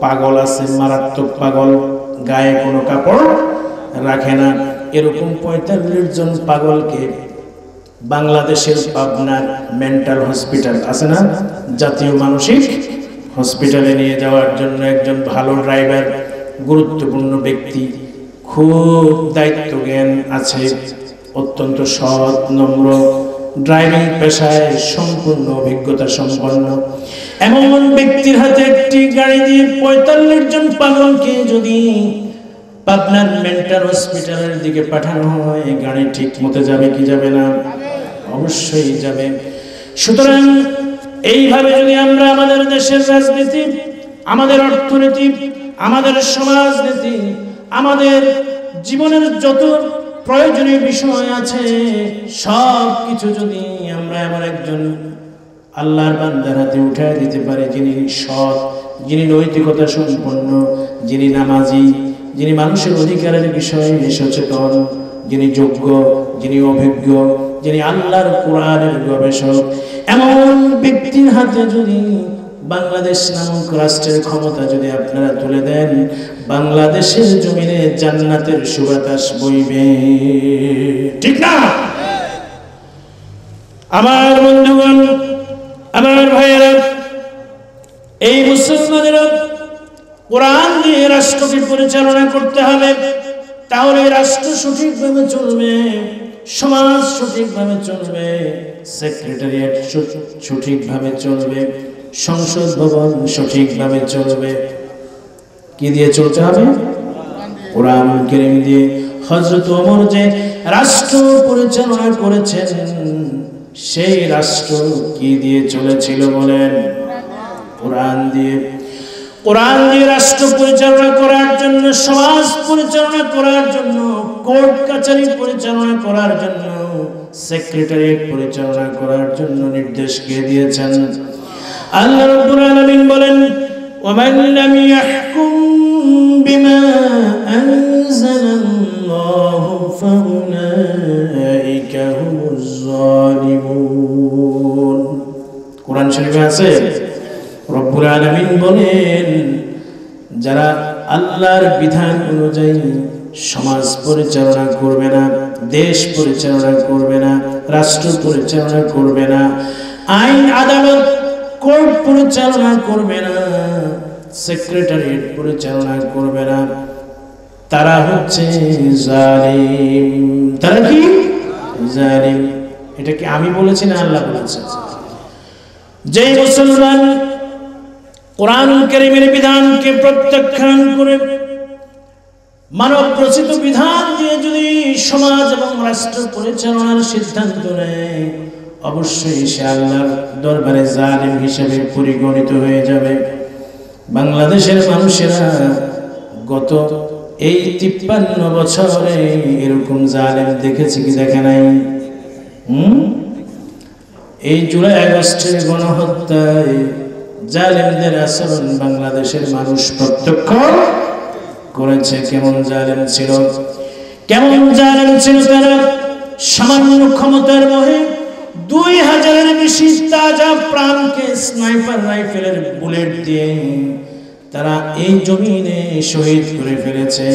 পাগল আছে, মারাত্মক পাগল, গায়ে কোনো কাপড় রাখে না, এরকম 45 জন পাগলকে বাংলাদেশের পাবনার মেন্টাল হসপিটাল আছে না, জাতীয় মানসিক হসপিটালে নিয়ে যাওয়ার জন্য একজন ভালো ড্রাইভার, গুরুত্বপূর্ণ ব্যক্তি, খুব দায়িত্ব জ্ঞান আছে, অত্যন্ত সৎ নম্র, ড্রাইভিং পেশায় সম্পূর্ণ অভিজ্ঞতা সম্পন্ন এমন ব্যক্তির হাতে একটি গাড়ি দিয়ে 45 জন পাগলকে যদি পাবনার মেন্টাল হসপিটালের দিকে পাঠানো হয়, গাড়ি ঠিক মতো যাবে কি যাবে না? অবশ্যই যাবে। সুতরাং এইভাবে যদি আমরা আমাদের দেশের রাজনীতি, আমাদের অর্থনীতি, আমাদের সমাজনীতি, আমাদের জীবনের যত প্রয়োজনীয় বিষয় আছে সব কিছু যদি আমরা এমন একজন আল্লাহর বান্দার হাতে উঠায় দিতে পারি, যিনি সৎ, যিনি নৈতিকতা সম্পন্ন, যিনি নামাজি, যিনি মানুষের অধিকারের বিষয়ে সচেতন, যিনি যোগ্য, যিনি অভিজ্ঞ, যিনি আল্লাহর কোরআনের গবেষক, এমন ব্যক্তির হাতে যদি বাংলাদেশ নামক রাষ্ট্রের ক্ষমতা যদি আপনারা তুলে দেন, বাংলাদেশের জমিনে জান্নাতের সুবাতাস বইবে। ঠিক না? আমার বন্ধুগণ, আমার ভাইয়েরা, এই মুসলমানেরা কোরআন দিয়ে রাষ্ট্রকে পরিচালনা করতে হবে, তাহলে রাষ্ট্র সঠিকভাবে চলবে, সমাজ সঠিকভাবে চলবে, সেক্রেটারিয়েট সঠিকভাবে চলবে, সংসদ ভবন সঠিকভাবে চলবে। কি দিয়ে চলতে হবে? কোরআন কারীম দিয়ে। হযরত ওমর যে রাষ্ট্র পরিচালনা করেছেন, সেই রাষ্ট্র কি দিয়ে চলেছিল বলেন? কোরআন দিয়ে। কোরআন দিয়ে রাষ্ট্র পরিচালনা করার জন্য, সমাজ পরিচালনা করার জন্য, কোর্ট কাছারি পরিচালনা করার জন্য, সেক্রেটারিয়েট পরিচালনা করার জন্য নির্দেশ কে দিয়েছেন? আল্লাহ রাব্বুল আলামিন বলেন, ওয়ামান লাম ইয়াহকুম বিমা আনজালাল্লাহু ফাউলাইকা হুমুজ জালিমুন। কোরআন শরীফে আছে, রব্বুল আলামিন বলেন, যারা আল্লাহর বিধান অনুযায়ী সমাজ পরিচালনা করবে না, দেশ পরিচালনা করবে না, রাষ্ট্র পরিচালনা করবে না, আইন আদালত কোর্ট পরিচালনা করবে না, সেক্রেটারিয়েট পরিচালনা করবে না, তারা হচ্ছে জালিম। তারা কি? জালিম। এটা কি আমি বলেছি না আল্লাহ বলেছেন? যে মুসলমান কোরআন কারীমের বিধানকে প্রত্যাখ্যান করে মানব রচিত বিধান দিয়ে যদি সমাজ এবং রাষ্ট্র পরিচালনার সিদ্ধান্ত নেয়, অবশ্যই সে আল্লাহর দরবারে জালিম হিসেবে পরিগণিত হয়ে যাবে। বাংলাদেশের মানুষেরা গত এই 53 বছরে এরকম জালিম দেখেছে কি দেখে নাই? এই জুলাই আগস্টের গণহত্যায় জালিমদের আচরণ বাংলাদেশের মানুষ প্রত্যক্ষ করেছে। কেমন জালিম ছিল, কেমন জালিম ছিল তারা। সামান্য ক্ষমতার মোহে 2000-এর বেশি তাজা প্রাণকে স্নাইপার রাইফেলের বুলেট দিয়ে তারা এই জমিনে শহীদ করে ফেলেছে।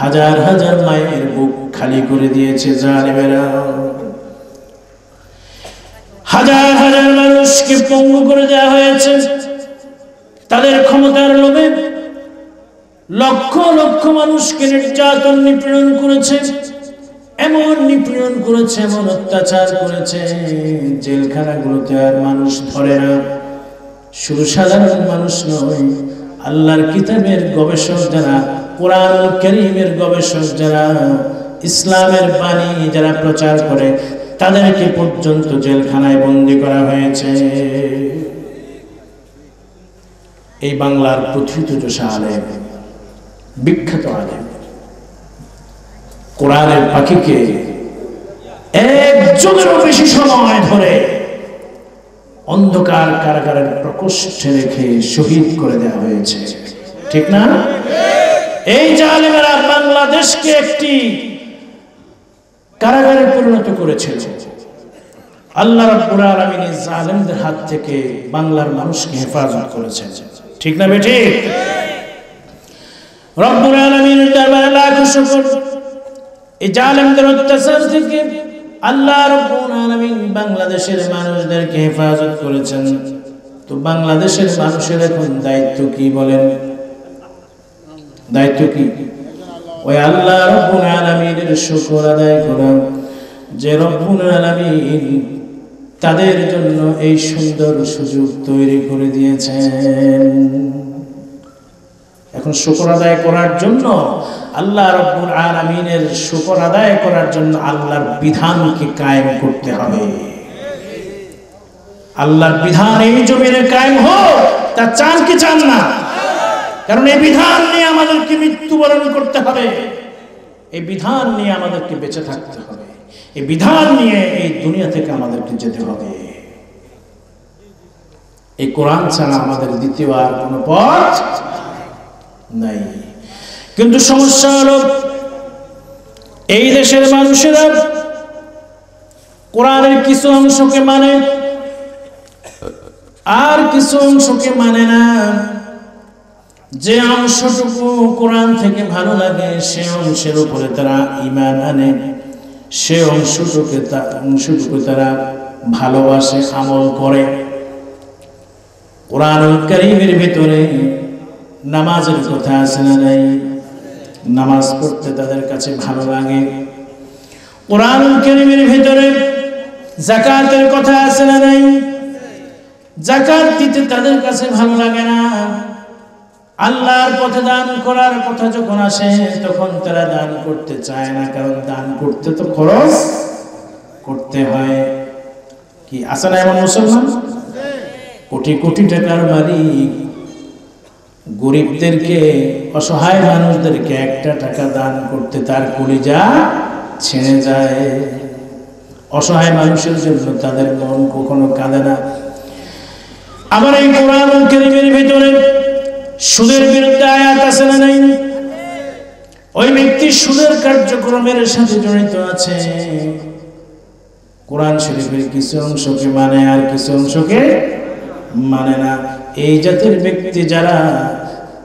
হাজার হাজার মায়ের বুক খালি করে দিয়েছে জালিমেরা। হাজার হাজার মানুষকে পঙ্গু করে দেওয়া হয়েছে তাদের ক্ষমতার লোভে। লক্ষ লক্ষ মানুষকে নির্যাতন নিপীড়ন করেছে, এমন নিপীড়ন করেছে, এমন অত্যাচার করেছে, জেলখানাগুলোতে আর মানুষ ধরে না। শুধু সাধারণ মানুষ নয়, আল্লাহর কিতাবের গবেষক যারা, কোরআন কারীমের গবেষক যারা, ইসলামের বাণী যারা প্রচার করে, তাদেরকে পর্যন্ত জেলখানায় বন্দী করা হয়েছে। এই বাংলার প্রথিতযশা আলেম, বিখ্যাত আলেম, কোরআনের পাখিকে 1 যুগেরও বেশি সময় ধরে অন্ধকার কারাগারের প্রকোষ্ঠে রেখে শহীদ করে দেওয়া হয়েছে। ঠিক না? এই জালেমেরা বাংলাদেশকে একটি কারাগারে পরিণত করেছিল। আল্লাহ রাব্বুল আলামিন এই জালেমদের হাত থেকে বাংলার মানুষকে হেফাজত করেছেন। ঠিক না বেটি? রব্বুল আলামিনের দরবারে লাখ শুকর, এই জালেমদের অত্যাচার থেকে আল্লাহ রাব্বুল আলামিন বাংলাদেশের মানুষদেরকে হেফাজত করেছেন। তো বাংলাদেশের মানুষের এখন দায়িত্ব কি বলেন? দায়িত্ব কি? ওই আল্লাহ রাব্বুল আলামিনের শুকর আদায় করা, যে রব্বুল আলামিন তাদের জন্য এই সুন্দর সুযোগ তৈরি করে দিয়েছেন। এখন শুকর আদায় করার জন্য, আল্লাহ রাব্বুল আলামিনের শুকর আদায় করার জন্য আল্লাহর বিধানকে কায়েম করতে হবে। আল্লাহর বিধান এই জমিনে কায়েম হোক, তা চান কি চান না? কারণ এই বিধান নিয়ে আমাদেরকে মৃত্যুবরণ করতে হবে, এই বিধান নিয়ে আমাদেরকে বেঁচে থাকতে হবে, এই বিধান নিয়ে এই দুনিয়া থেকে আমাদেরকে যেতে হবে। এই কোরআন ছাড়া আমাদের দ্বিতীয় আর কোনো পথ নাই। কিন্তু সমস্যা হলো, এই দেশের মানুষেরা কোরআনের কিছু অংশকে মানে, আর কিছু অংশকে মানে না। যে অংশটুকু কোরআন থেকে ভালো লাগে সে অংশের উপরে তারা ঈমান আনে, সে অংশটুকু তারা ভালোবাসে, আমল করে। কোরআনুল কারীমের ভিতরে নামাজের কথা আছে না নাই? নামাজ পড়তে তাদের কাছে ভালো লাগে। কোরআনুল কারীমের ভিতরে যাকাতের কথা আছে না নাই? যাকাত দিতে তাদের কাছে ভালো লাগে না। আল্লাহর পথে দান করার কথা যখন আসে তখন তারা দান করতে চায় না, কারণ দান করতে তো খরচ করতে হয়। কি আছে না এমন মুসলমান? কোটি কোটি টাকার মালিক গরিবদেরকে, অসহায় মানুষদেরকে একটা টাকা দান করতে তার কলিজা ছিঁড়ে যায়। অসহায় মানুষের জন্য তাদের মন কখনো কাঁদে না। আবার এই কোরআনুল কারীমের ভিতরে সুদের বিরুদ্ধে আয়াত আছে না নাই? ওই ব্যক্তি সুদের কার্যক্রমের সাথে জড়িত আছে, কোরআন শরীফের কিছু অংশকে মানে আর কিছু অংশকে মানে না। এই জাতির ব্যক্তি যারা,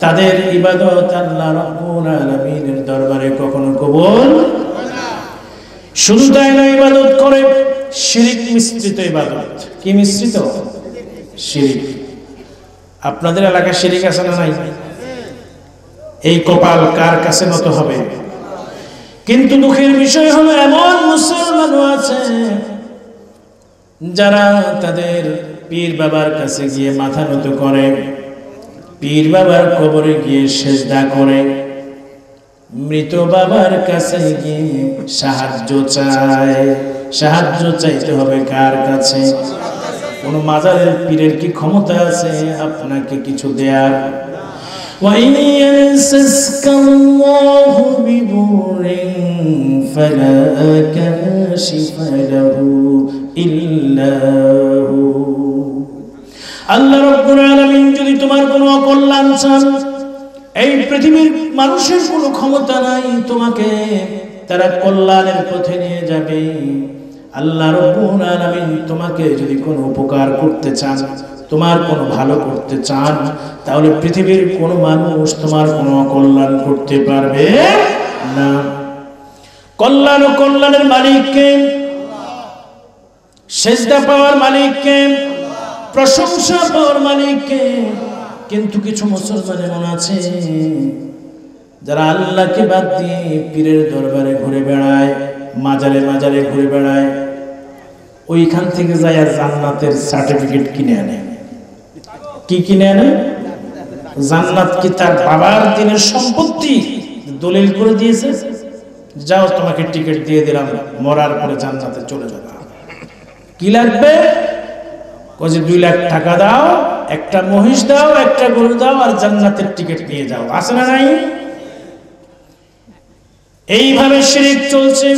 তাদের ইবাদত আল্লাহ রাব্বুল আলামিনের দরবারে কখনো কবুল হয় না। শুধু তাই না, ইবাদত করে শিরক মিশ্রিত ইবাদত। কি মিশ্রিত? শিরক। আপনাদের এলাকায় শিরক আছে না নাই? এই কপাল কার কাছে নত হবে? কিন্তু দুঃখের বিষয় হলো, এমন মুসলমানও আছে যারা তাদের পীর বাবার কাছে গিয়ে মাথা নত করে, পীর বাবার কবরে গিয়ে সেজদা করে, মৃত বাবার কাছে গিয়ে সাহায্য চায়। সাহায্য চাইতে হবে কার কাছে? কোন মাজারের পীরের কি ক্ষমতা আছে আপনাকে কিছু দেয়ার? وَإِنْ يَمْسَسْكَ اللَّهُ بِضُرٍّ فَلَا كَاشِفَ لَهُ إِلَّا هُوَ। আল্লাহ রাব্বুল আলামিন যদি তোমার কোনো অকল্যাণ চান, এই পৃথিবীর মানুষের কোনো ক্ষমতা নাই তোমাকে তারা কল্যাণের পথে নিয়ে যাবে। আল্লাহ রাব্বুল আলামিন তোমাকে যদি কোনো উপকার করতে চান, তোমার কোনো ভালো করতে চান, তাহলে পৃথিবীর কোনো মানুষ তোমার কোনো কল্যাণ করতে পারবে না। কল্যাণ ও কল্যাণের মালিক কে? সেজদা পাওয়ার মালিক কে? প্রশংসা পাওয়ার মালিক কে? কিন্তু কিছু মুসলমান এমন আছে যারা আল্লাহকে বাদ দিয়ে পীরের দরবারে ঘুরে বেড়ায়, মাজারে মাজারে ঘুরে বেড়ায়, ওইখান থেকে যায় আর জান্নাতের সার্টিফিকেট কিনে আনে। কি কিনে আনে? জান্নাত কি তার বাবার দিনের সম্পত্তি দলিল করে দিয়েছে, যাও তোমাকে টিকিট দিয়ে দিলাম, মরার পরে জান্নাতে চলে যাবে। কি লাগবে? কয়ে 2 লাখ টাকা দাও, একটা মহিষ দাও, একটা গরু দাও, আর জান্নাতের টিকিট নিয়ে যাও। আছে না নাই? এইভাবে শিরক চলছে।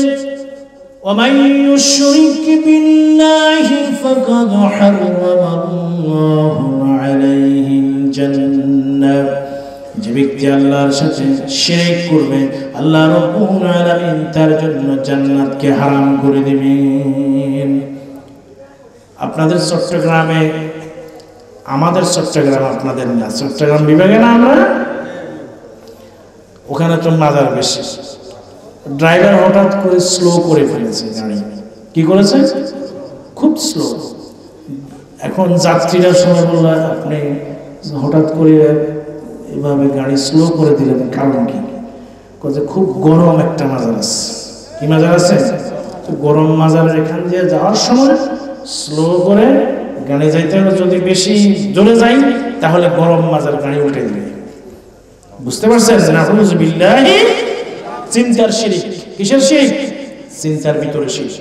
وَمَن يُشْرِكْ بِاللَّهِ فَقَدْ حَرَّمَ اللَّهُ عَلَيْهِ الْجَنَّةَ যে ব্যক্তি আল্লাহর সাথে শিরক করবে আল্লাহ রাব্বুল আলামিন তার জন্য জান্নাতকে হারাম করে দিবেন। আপনাদের চট্টগ্রামে, আমাদের চট্টগ্রাম আপনাদের না, চট্টগ্রাম বিভাগে না আমরা, ওখানে তো মাজার বেশি। ড্রাইভার হঠাৎ করে স্লো করে ফেলেছে গাড়ি। কি করেছে? খুব স্লো। এখন যাত্রীরা সবাই বললো আপনি হঠাৎ করে এভাবে গাড়ি স্লো করে দিলেন, কারণ কি? খুব গরম একটা মাজার আছে। কি মাজার আছে? গরম মাজারের এখান দিয়ে যাওয়ার সময় স্লো করে গাড়ি যাইতে হবে, যদি বেশি জোরে যাই তাহলে গরম মাজার গাড়ি উঠে দিবে। বুঝতে পারছেন? নাউযু বিল্লাহি। চিন্তার শিরক। কিসের শিরক? চিন্তার ভিতরে শিরক।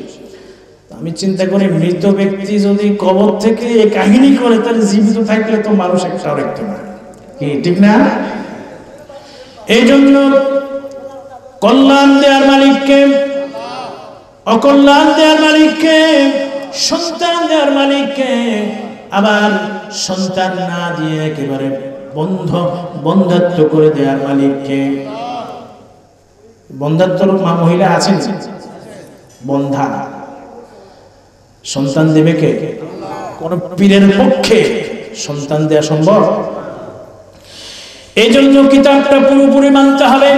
আমি চিন্তা করি মৃত ব্যক্তি যদি কবর থেকে এই কাহিনী করে তাহলে জীবিত থাকলে তো মানুষ একটাও রাখতো না। কি ঠিক না? এই জন্য কল্যাণ দেওয়ার মালিককে, অকল্যাণ দেওয়ার মালিককে, সন্তান দেওয়ার মালিককে, আবার সন্তান না দিয়ে একেবারে বন্ধাত্ব করে দেওয়ার মালিককে। বন্ধাত্বর মহিলা আছেন? বন্ধা সন্তান দেবে কে? কোন পীরের পক্ষে সন্তান দেওয়া সম্ভব? এই জন্য কিতাবটা পুরোপুরি মানতে হবে।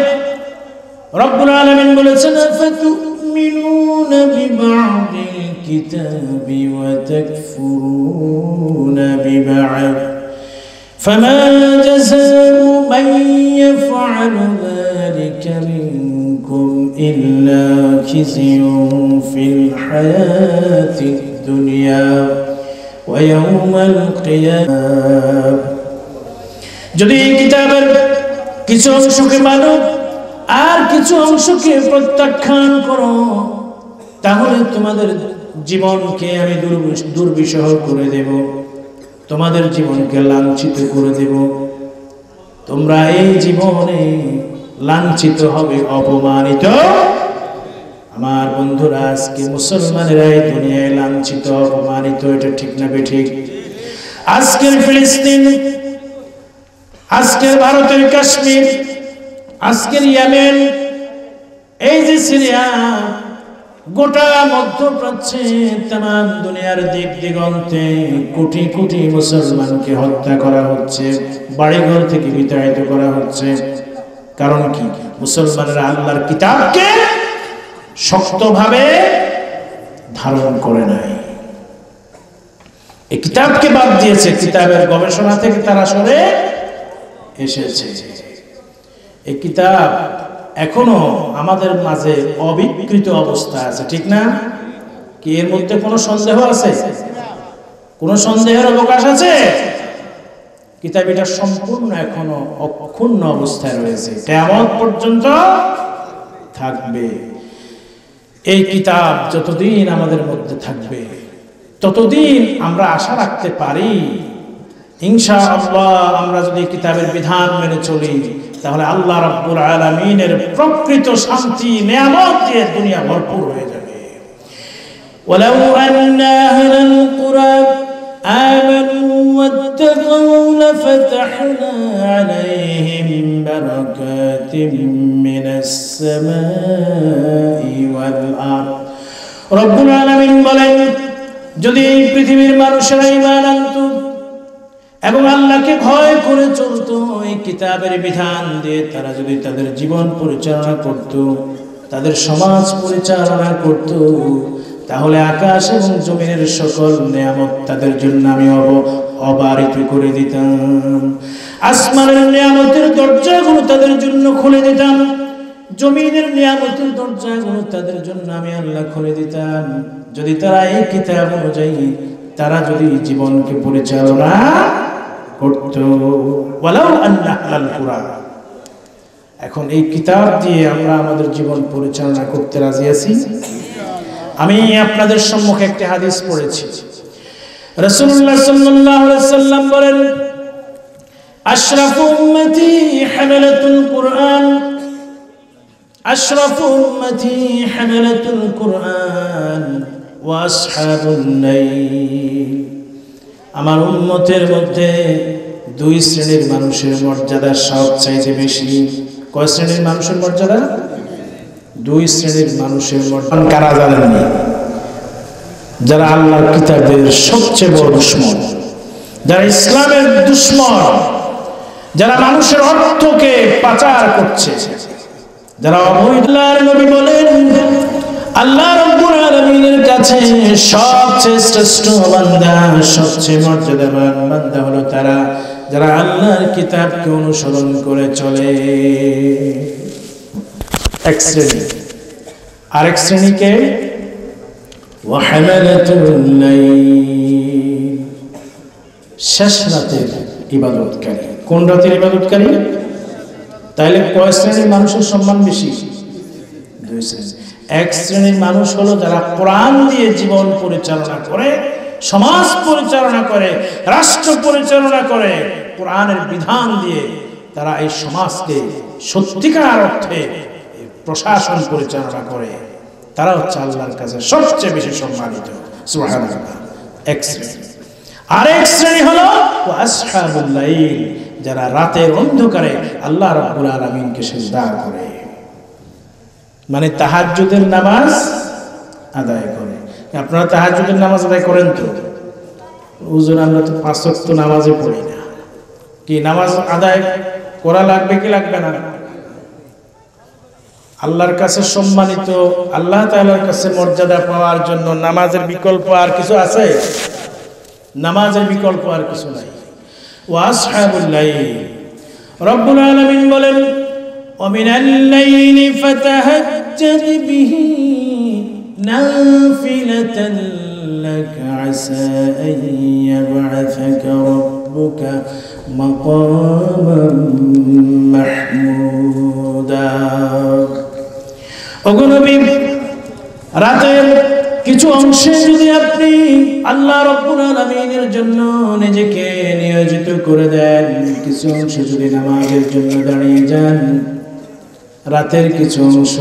রব্বুল আলামিন বলেছেন ফাতুমিনুনা বিবা'দিল কিতাবি ওয়া তাকফুরুনা বিবা'দ ফামা জাযাউ মান ইয়াফআলু যালিকা মিনকুম ইল্লা খিzyun ফিল হায়াতিদ দুনিয়া ওয়া ইয়াওমাল কিয়ামাহ। যদি এই কিতাবের কিছু অংশকে মানো আর কিছু অংশকে প্রত্যাখ্যান করো তাহলে তোমাদের জীবনকে আমি দুর্বিষহ করে দেব, তোমাদের জীবনকে লাঞ্ছিত করে দেব। তোমরা এই জীবনে লাঞ্ছিত হবে, অপমানিত। আমার বন্ধুরা, আজকে মুসলমানেরা এই দুনিয়ায় লাঞ্ছিত, অপমানিত। এটা ঠিক না বেঠিক? আজকের ফিলিস্তিন, আজকের ভারতের কাশ্মীর, আজকের ইয়েমেন, এই যে সিরিয়া, গোটা মধ্যপ্রাচ্যে, তাম দুনিয়ার দিক দিগন্তে কোটি কোটি মুসলমানকে হত্যা করা হচ্ছে, বাড়িঘর থেকে বিতাড়িত করা হচ্ছে। কারণ কি? মুসলমানরা আল্লাহর কিতাবকে শক্তভাবে ধারণ করে নাই, এই কিতাবকে বাদ দিয়েছে, কিতাবের গবেষণা থেকে তারা সরে এসেছে। এই কিতাব এখনো আমাদের মাঝে অবিকৃত অবস্থা আছে, ঠিক না? কি এর মধ্যে কোনো সন্দেহ আছে? কোনো সন্দেহের অবকাশ আছে? কিতাব এটা সম্পূর্ণ এখনো অক্ষুণ্ণ অবস্থায় রয়েছে, কিয়ামত পর্যন্ত থাকবে। এই কিতাব যতদিন আমাদের মধ্যে থাকবে ততদিন আমরা আশা রাখতে পারি ইনশাআল্লাহ আমরা যদি কিতাবের বিধান মেনে চলি তাহলে আল্লাহ রাব্বুল আলামিনের প্রকৃত শান্তি নিয়ামত দিয়ে দুনিয়া ভরপুর হয়ে যাবে। ওয়ালাউ আন্না আহলাল কুরা আমানু ওয়াত্তাকু লাফাতাহনা আলাইহিম বারাকাতিম মিনাস সামাই ওয়াল আরদ। রব্বুল আলামিন বলেন, যদি এই পৃথিবীর মানুষেরা ঈমান আনতো এবং আল্লাহকে ভয় করে চলতো, এই কিতাবের বিধান দিয়ে তারা যদি তাদের জীবন পরিচালনা করত, তাদের সমাজ পরিচালনা করত, তাহলে আকাশ এবং জমিনের সকল নিয়ামত তাদের জন্য আমি অবারিত করে দিতাম। আসমানের নিয়ামতের দরজাগুলো তাদের জন্য খুলে দিতাম, জমিনের নিয়ামতের দরজাগুলো তাদের জন্য আমি আল্লাহ খুলে দিতাম, যদি তারা এই কিতাব অনুযায়ী তারা যদি জীবনকে পরিচালনা করত। ওয়ালাউ আন্না আহলাল কুরা। এখন এই কিতাব দিয়ে আমরা আমাদের জীবন পরিচালনা করতে রাজি আছি। আমি আপনাদের সম্মুখে একটি হাদিস পড়েছি। রাসূলুল্লাহ সাল্লাল্লাহু আলাইহি সাল্লাম বলেন, আশরাফু উম্মতি হামালাতুল কুরআন, আশরাফু উম্মতি হামালাতুল কুরআন ওয়া আসহাবুন নাইল। আমার উম্মতের মধ্যে দুই শ্রেণীর মানুষের মর্যাদা সবচাইতে বেশি। কয় শ্রেণীর মানুষের মর্যাদা? দুই শ্রেণীর মানুষের মর্যাদা কারা জানেননি? যারা আল্লাহর কিতাবের সবচেয়ে বড় দুশমন, যারা ইসলামের দুশমন, যারা মানুষের অর্থকে পাচার করছে, যারা অবৈধ। আল্লাহর নবী বলেন আল্লাহ রাব্বুল আলামিনের কাছে সবচেয়ে শ্রেষ্ঠ বান্দা, সবচেয়ে মর্যাদাবান বান্দা হলো তারা যারা আল্লাহর কিতাবকে অনুসরণ করে চলে। এক শ্রেণী। আরেক শ্রেণীকে ওয়াহামালাতুল লাইল, শেষ রাতের ইবাদতকারী। কোন রাতের ইবাদতকারী? তাইলে কয় শ্রেণীর মানুষের সম্মান বেশি? দুই শ্রেণী। এক শ্রেণীর মানুষ হলো যারা কোরআন দিয়ে জীবন পরিচালনা করে, সমাজ পরিচালনা করে, রাষ্ট্র পরিচালনা করে, কোরআনের বিধান দিয়ে তারা এই সমাজকে সত্যিকার অর্থে প্রশাসন পরিচালনা করে। তারা হচ্ছে আল্লাহর কাছে সবচেয়ে বেশি সম্মানিত। সুবহানাল্লাহ। এক শ্রেণী। আরেক শ্রেণী হলো আসহাবুল লাইল, যারা রাতের অন্ধকারে আল্লাহ রাব্বুল আলামিনকে সিজদা করে, মানে তাহাজ্জুদের নামাজ আদায় করে। আপনারা তাহাজ্জুদের নামাজ আদায় করেন তো? হুজুর আমরা তো 5 ওয়াক্ত নামাজে পড়ি না। কি নামাজ আদায় করা লাগবে কি লাগবে না? আল্লাহর কাছে সম্মানিত, আল্লাহ তাআলার কাছে মর্যাদা পাওয়ার জন্য নামাজের বিকল্প আর কিছু আছে? নামাজের বিকল্প আর কিছু নাই। ওয়া আসহাবুল লাইল, রব্বুল আলামিন বলেন ওয়ামিনাল লাইলি ফাতাহাজ্জাদ বিহি নাফিলাতান লাকা আসা আন ইয়াবআসাকা রাব্বুকা মাকামান মাহমুদা। ওগো নবী, রাতের কিছু অংশে যদি আপনি আল্লাহ রাব্বুল আলামিনের জন্য নিজেকে নিয়োজিত করে দেন, কিছু অংশ যদি নামাজের জন্য দাঁড়িয়ে যান, রাতের কিছু অংশ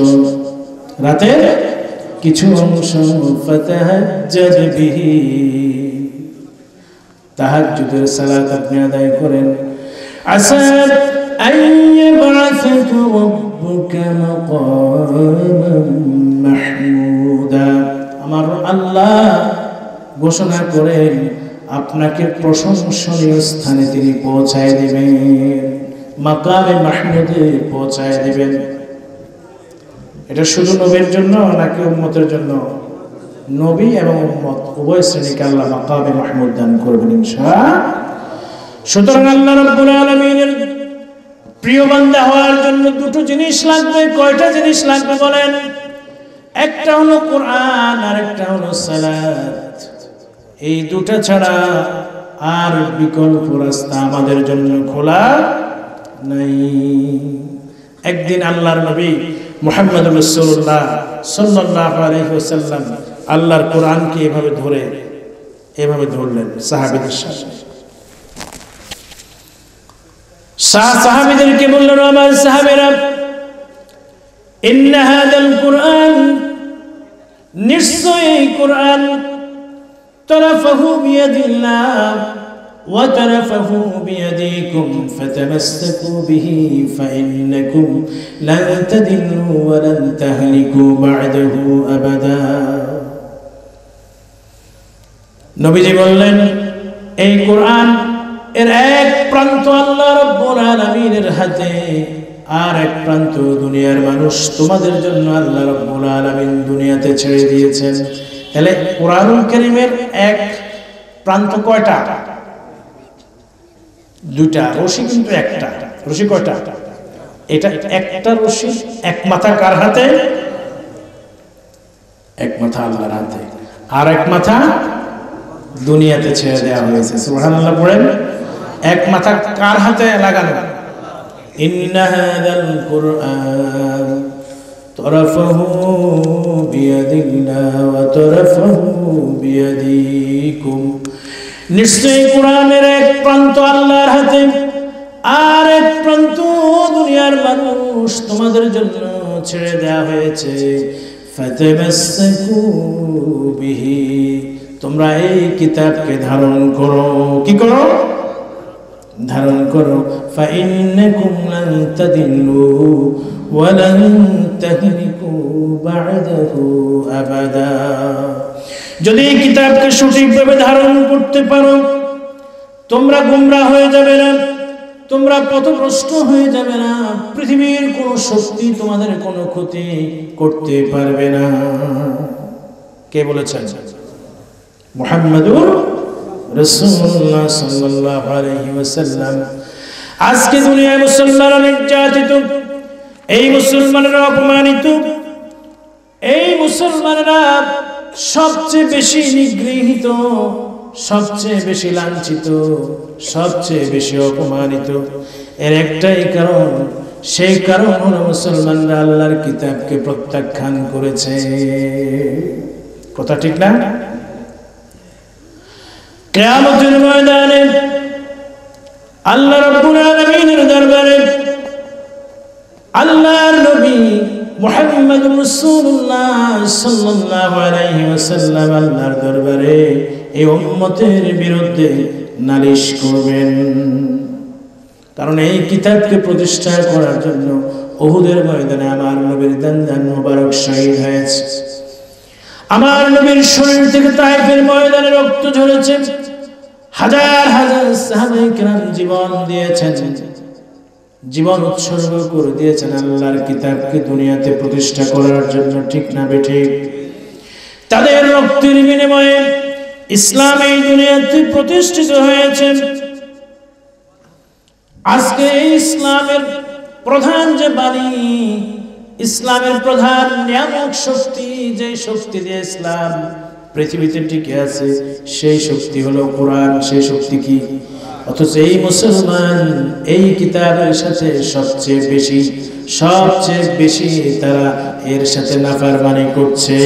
ফাতাহাজ্জাদ বিহি, তাহাজ্জুদের সালাত আপনি আদায় করেন। আসা আন ইয়াবআসাকা রাব্বুকা মাকামান মাহমুদা, আমার আল্লাহ ঘোষণা করেন আপনাকে প্রশংসনীয় স্থানে তিনি পৌঁছায় দিবেন, মাকামে মাহমুদে পৌঁছায় দিবেন। এটা শুধু নবীর জন্য নাকি উম্মতের জন্য? নবী এবং উম্মত উভয় শ্রেণীকে আল্লাহ মাকামে মাহমুদ দান করবেন ইনশাআল্লাহ। সুতরাং আল্লাহ রাব্বুল আলামিনের প্রিয় বান্দা হওয়ার জন্য দুটো জিনিস লাগবে। কয়টা জিনিস লাগবে বলেন? একটা হলো কোরআন আর একটা হলো সালাত। এই দুটো ছাড়া আর বিকল্প রাস্তা আমাদের জন্য খোলা নাই। একদিন আল্লাহর নবী মুহাম্মদ রাসূলুল্লাহ সাল্লাল্লাহু আলাইহি ওয়াসাল্লাম আল্লাহর কোরআনকে এভাবে ধরলেন সাহাবীদের সামনে। সাহাবীদেরকে বললেন, আমার সাহাবীরা, ইন্না হাযাল কুরআন, নিশ্চয় এই কোরআন, তরফহু বিয়াদিল্লাহ ওয়া তরফহু বিয়াদিকুম ফাতামাসসাকু বিহি ফাইন্নাকুম লান তাদিল্লু ওয়া লান তাহলিকু বা'দাহু আবাদা। নবীজি বললেন, এই কোরআন এর এক প্রান্ত আল্লাহ রাব্বুল আলামিনের হাতে, আর এক প্রান্ত দুনিয়ার মানুষ তোমাদের জন্য আল্লাহ রাব্বুল আলামিন দুনিয়াতে ছেড়ে দিয়েছেন। তাহলে কোরআনুল কারীমের এক প্রান্ত কয়টা? দুইটা। রশি কিন্তু একটা। রশি কয়টা? এটা একটা রশি। এক মাথা কার হাতে? এক মাথা আল্লাহর হাতে, আর এক মাথা দুনিয়াতে ছেড়ে দেওয়া হয়েছে। সুবহানাল্লাহ পড়েন। এক মাথা কার হাতে লাগানো? ইন্না হাযাল কুরআন তরফহু বিয়াদিল্লাহ ওয়া তরফহু বিয়াদিকুম, নিশ্চয়ই কোরআনের এক প্রান্ত আল্লাহর হাতে, আর এক প্রান্ত দুনিয়ার মানুষ তোমাদের জন্য ছেড়ে দেওয়া হয়েছে। ফাতামাসসাকু বিহি, তোমরা এই কিতাবকে ধারণ করো। কি করো? ধারণ করো। ফাইন্নাকুম লান তাদিল্লু ওয়া লান তাহলিকু বা'দাহু আবাদা। যদি এই কিতাবকে সঠিকভাবে ধারণ করতে পারো, তোমরা গোমরাহ হয়ে যাবে না, তোমরা পথভ্রষ্ট হয়ে যাবে না, পৃথিবীর কোনো শক্তি তোমাদের কোনো ক্ষতি করতে পারবে না। কে বলেছেন? মুহাম্মাদুর রাসূলুল্লাহ সাল্লাল্লাহু আলাইহি ওয়াসাল্লাম। আজকে দুনিয়ায় মুসলমানরা নির্যাতিত, এই মুসলমানরা অপমানিত, এই মুসলমানরা সবচেয়ে বেশি নিগৃহীত, সবচেয়ে বেশি লাঞ্ছিত, সবচেয়ে বেশি অপমানিত। এর একটাই কারণ, সেই কারণ হলো মুসলমানরা আল্লাহর কিতাবকে প্রত্যাখ্যান করেছে। কথা ঠিক না? কিয়ামতের ময়দানে আল্লাহ রাব্বুল আলামিনের দরবারে আল্লাহর নবী মুহাম্মদুর রাসূলুল্লাহ সাল্লাল্লাহু আলাইহি ওয়াসাল্লাম আল্লাহর দরবারে এই উম্মতের বিরুদ্ধে নালিশ করবেন। কারণ এই কিতাবকে প্রতিষ্ঠা করার জন্য উহুদের ময়দানে আমার নবীর দান মোবারক শহীদ হয়েছে, আমার নবীর শরীর থেকে তায়েফের ময়দানে রক্ত ঝরেছে, হাজার হাজার সাহাবায়ে কেরাম জীবন দিয়েছেন, জীবন উৎসর্গ করে দিয়েছেন আল্লাহর কিতাবকে দুনিয়াতে প্রতিষ্ঠা করার জন্য। ঠিক না বেঠিক? তাদের রক্তের বিনিময়ে ইসলাম এই দুনিয়াতে প্রতিষ্ঠিত হয়েছে। আজকে ইসলামের প্রধান যে বাণী, ইসলামের প্রধান নিয়ামক শক্তি, যে শক্তি দিয়ে ইসলাম পৃথিবীতে টিকে আছে, সেই শক্তি হলো কোরআন। সেই শক্তি কি? অথচ এই মুসলমান এই কিতাবের সাথে সবচেয়ে বেশি তারা এর সাথে নাফরমানি করছে।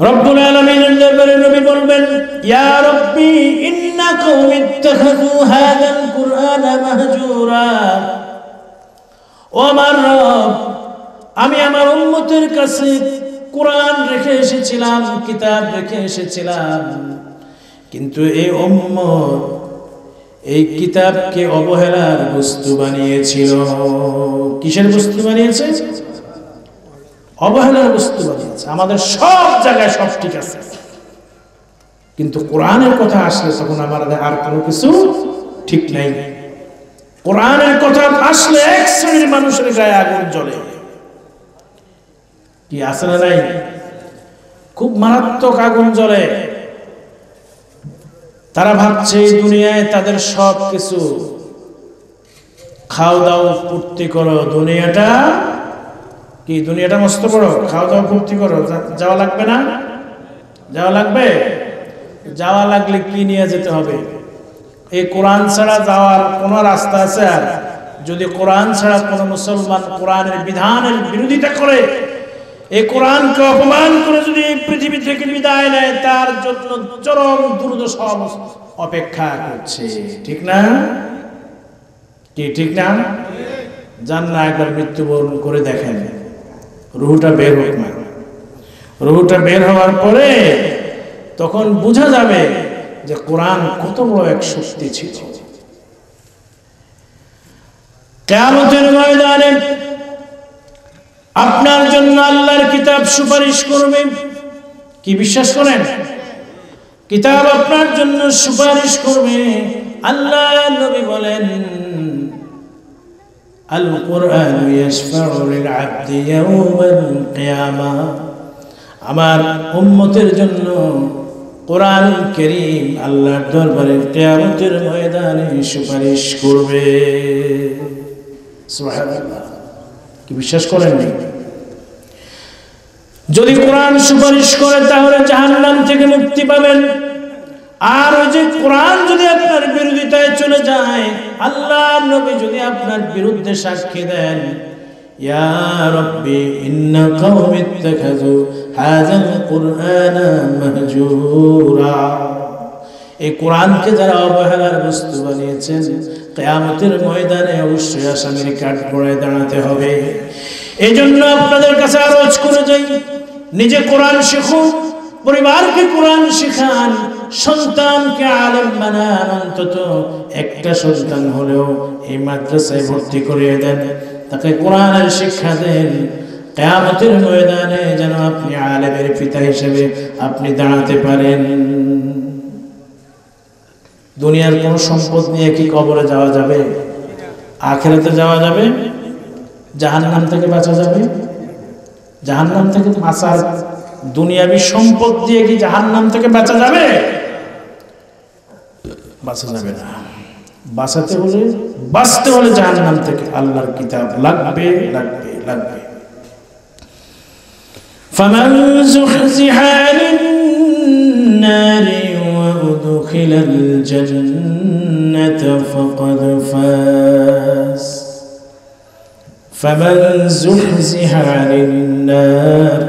রব্বুল আলামিনের দরবারে নবী বলবেন, ইয়া রাব্বি ইন্না কওমি ইত্তাখাযু হাযাল কুরআনা মাহজুরা। ও আমার রব, আমি আমার উম্মতের কাছে কোরআন রেখে এসেছিলাম, কিতাব রেখে এসেছিলাম, কিন্তু এই উম্মত এই কিতাবকে অবহেলার বস্তু বানিয়েছিল। কিসের বস্তু বানিয়েছে? অবহেলার বস্তু বানিয়েছে। আমাদের সব জায়গায় সব ঠিক আছে, কিন্তু কোরআনের কথা আসলে তখন আমাদের আর কোনো কিছু ঠিক নাই। কোরআনের কথা আসলে এক শ্রেণীর মানুষের গায়ে আগুন জ্বলে। কি আছে না নাই? খুব মারাত্মক আগুন জ্বলে। তারা ভাবছে এই দুনিয়ায় তাদের সব কিছু, খাও দাও ফুর্তি করো, দুনিয়াটা কি? দুনিয়াটা মস্ত করো, খাও দাও ফুর্তি করো, যাওয়া লাগবে না? যাওয়া লাগবে? যাওয়া লাগলে কি নিয়ে যেতে হবে? এই কোরআন ছাড়া যাওয়ার কোনো রাস্তা আছে? আর যদি কোরআন ছাড়া কোনো মুসলমান কোরআনের বিধানের বিরোধিতা করে, এই কোরআনকে অপমান করে যদি পৃথিবী থেকে বিদায় নেয়, তার জন্য চরম দুর্দশা অপেক্ষা করছে। ঠিক না? কি ঠিক না? যান না, একবার মৃত্যুবরণ করে দেখেন, রুহটা বের হোক না। রুহটা বের হওয়ার পরে তখন বোঝা যাবে যে কোরআন কত বড় এক শক্তি ছিল। কিয়ামতের ময়দানে আপনার জন্য আল্লাহর কিতাব সুপারিশ করবে। কি বিশ্বাস করেন? কিতাব আপনার জন্য সুপারিশ করবে। আল্লাহ নবী বলেন, আল কুরআন ইয়াশফাউ লিল আবদি ইয়াওমাল কিয়ামা। আমার উম্মতের জন্য কোরআন কারীম আল্লাহর দরবারে কিয়ামতের ময়দানে সুপারিশ করবে। সুবহানাল্লাহ। কি বিশ্বাস করেন? যদি কোরআন সুপারিশ করে তাহলে জাহান্নাম থেকে মুক্তি পাবেন। আর ওই যে কোরআন যদি আপনার বিরোধিতায় চলে যায়, আল্লাহ নবী যদি আপনার বিরুদ্ধে সাক্ষী দেন, ইয়া রাব্বি ইন্না কওমি ইত্তাখাযু হাযাল কুরআনা মাহজুরা। এই কোরআনকে যারা অবহেলার বস্তু বানিয়েছেন, কিয়ামতের ময়দানে অবশ্যই আসামির কাঠগড়ায় দাঁড়াতে হবে। এই জন্য আপনাদের কাছে আরজ করে যাই, নিজে কোরআন শিখুন, পরিবারকে কোরআন শেখান, সন্তানকে আলেম বানান, অন্তত একটা সন্তান হলেও এই মাদ্রাসায় ভর্তি করিয়ে দেন, তাকে কোরআনের শিক্ষা দেন। কিয়ামতের ময়দানে যেন আপনি আলেমের পিতা হিসেবে আপনি দাঁড়াতে পারেন। দুনিয়ার কোন সম্পদ নিয়ে কি কবরে যাওয়া যাবে? আখিরাতে যাওয়া যাবে? জাহান্নাম থেকে বাঁচা যাবে? জাহান্নাম থেকে বাঁচার দুনিয়াবি সম্পদ দিয়ে কি জাহান্নাম থেকে বাঁচা যাবে? বাঁচা যাবে না। বাঁচতে হলে জাহান্নাম থেকে আল্লাহর কিতাব লাগবে লাগবে লাগবে। فمن زحزح عن النار وأدخل الجنة فقد فاز فمن زحزح عن النار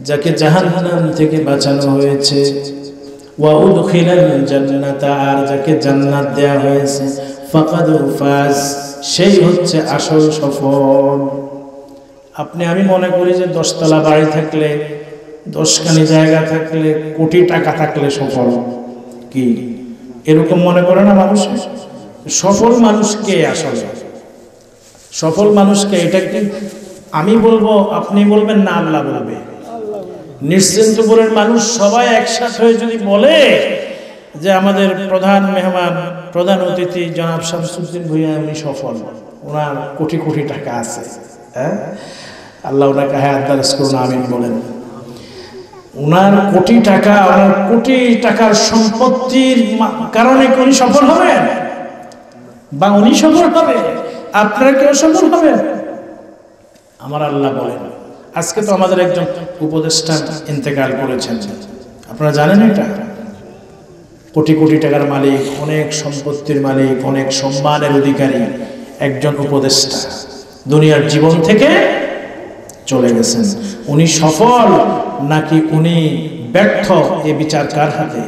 যাকে জাহান্নাম থেকে বাঁচানো হয়েছে, ওয়া উদখিলাল জান্নাতা আর যাকে জান্নাত দেয়া হয়েছে, ফাকাদ ফাজ সেই হচ্ছে আসল সফল। আপনি আমি মনে করি যে 10 তলা বাড়ি থাকলে, 10খানি জায়গা থাকলে, কোটি টাকা থাকলে সফল, কি এরকম মনে করে না মানুষ? সফল মানুষ কে আসলে? সফল মানুষকে এটা কি আমি বলবো, আপনি বলবেন না আল্লাহ বলবে? নিশ্চিন্তপুরের মানুষ সবাই একসাথে হয়ে যদি বলে যে আমাদের প্রধান মেহমান, প্রধান অতিথি জনাব শামসুদ্দিন ভূঁইয়া উনি সফল, ওনার কোটি কোটি টাকা আছে, হ্যাঁ আল্লাহ ওনাকে হায়াত দারাজ করুন, আমিন বলেন। ওনার কোটি টাকা, ওনার কোটি টাকার সম্পত্তির কারণে কি উনি সফল হবেন? বা উনি সফল হবে? আপনারা কেউ সফল হবেন? আমার আল্লাহ বলেন, আজকে তো আমাদের একজন উপদেষ্টা ইন্তেকাল করেছেন, আপনারা জানেন এটা? কোটি কোটি টাকার মালিক, অনেক সম্পত্তির মালিক, অনেক সম্মানের অধিকারী একজন উপদেষ্টা দুনিয়ার জীবন থেকে চলে গেছেন। উনি সফল নাকি উনি ব্যর্থ, এ বিচার কার হাতে?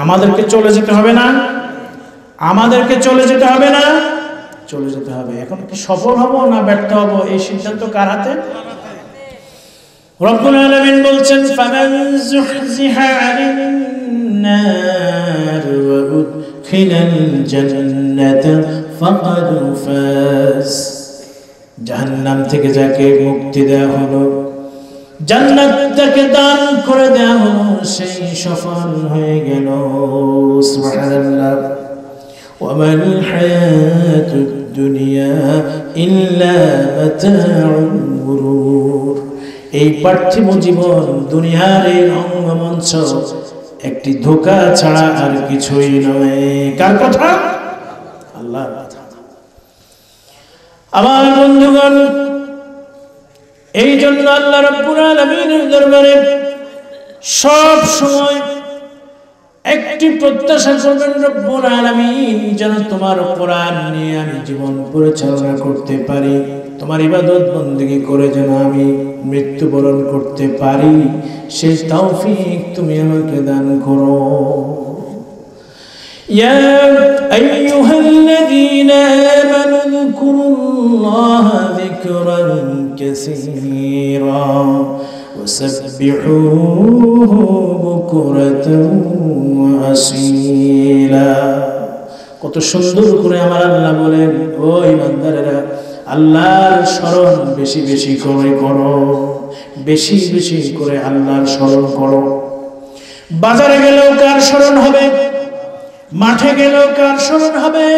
আমাদেরকে চলে যেতে হবে না? আমাদেরকে চলে যেতে হবে না? চলে যেতে হবে। এখন কি সফল হব না ব্যর্থ হব, এই সিদ্ধান্ত কার হাতে? রব্বুল আলামিন বলছেন, ফামান যুহজিহা আনিন নার ওয়া উদখিলাল জান্নাতা ফাকাদ ফাজ। জাহান্নাম থেকে যাকে মুক্তি দেওয়া হলো, জান্নাত তাকে দান করে দেওয়া হলো, সেই সফল হয়ে গেল। সুবহানাল্লাহ। ওয়া মাল হায়াতুদ দুনিয়া ইল্লা মাতাউল গুরুর। এই পার্থিব জীবন, দুনিয়ার এই রঙ্গমঞ্চ একটি ধোঁকা ছাড়া আর কিছুই নয়। কার কথা? আল্লাহর কথা। আমার বন্ধুগণ, এই জন্য আল্লাহ রাব্বুল আলামিনের দরবারে সব সময় একটি প্রত্যাশা করবেন, রব্বুল আলামিন যেন তোমার কোরআন নিয়ে আমি জীবন পরিচালনা করতে পারি, তোমার ইবাদত বন্দেগী করে যেন আমি মৃত্যুবরণ করতে পারি, সেই তৌফিক তুমি আমাকে দান করো। ইয়া আইয়ুহাল্লাযীনা আমানু যকুরুল্লাহা যিকরান কাসীরা ওয়াসাব্বিহুহু বুকরাতাও ওয়া আসীলা। কত সুন্দর করে আমার আল্লাহ বলেন, ও ইমানদারেরা, আল্লাহর স্মরণ বেশি বেশি করে করো, বেশি বেশি করে আল্লাহর স্মরণ করো। বাজারে গেলেও কার স্মরণ হবে? মাঠে গেলেও কার স্মরণ হবে?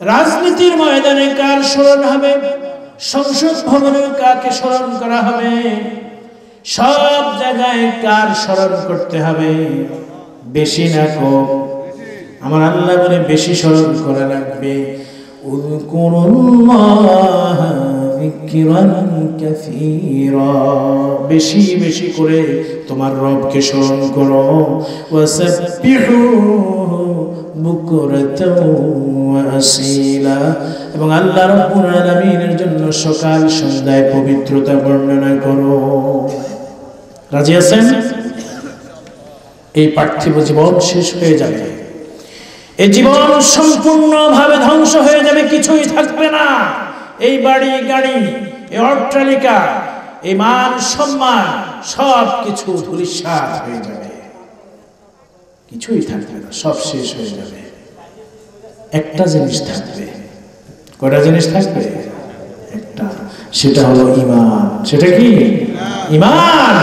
রাজনীতির ময়দানে কার স্মরণ হবে? সংসদ ভবনে কাকে স্মরণ করা হবে? সব জায়গায় কার স্মরণ করতে হবে? বেশি না কম? আমার আল্লাহ বলে বেশি স্মরণ করা লাগবে। উযকুরুল্লাহা যিকরান কাসীরা, বেশি বেশি করে তোমার রবকে স্মরণ করো। ওয়াসাব্বিহুহু বুকরাতাও ওয়া আসীলা, এবং আল্লাহ রাব্বুল আলামিনের জন্য সকাল সন্ধ্যায় পবিত্রতা বর্ণনা করো। রাজি আছেন? এই পার্থিব জীবন শেষ হয়ে যাবে, এই জীবন সম্পূর্ণভাবে ধ্বংস হয়ে যাবে, কিছুই থাকবে না। এই বাড়ি গাড়ি, এই অট্টালিকা, এই মান সম্মান সব কিছু ধূলিসাৎ হয়ে যাবে। কিছুই থাকবে না, সব শেষ হয়ে যাবে। একটা জিনিস থাকবে। কয়টা জিনিস থাকবে? একটা, সেটা হলো ঈমান। সেটা কি? ঈমান।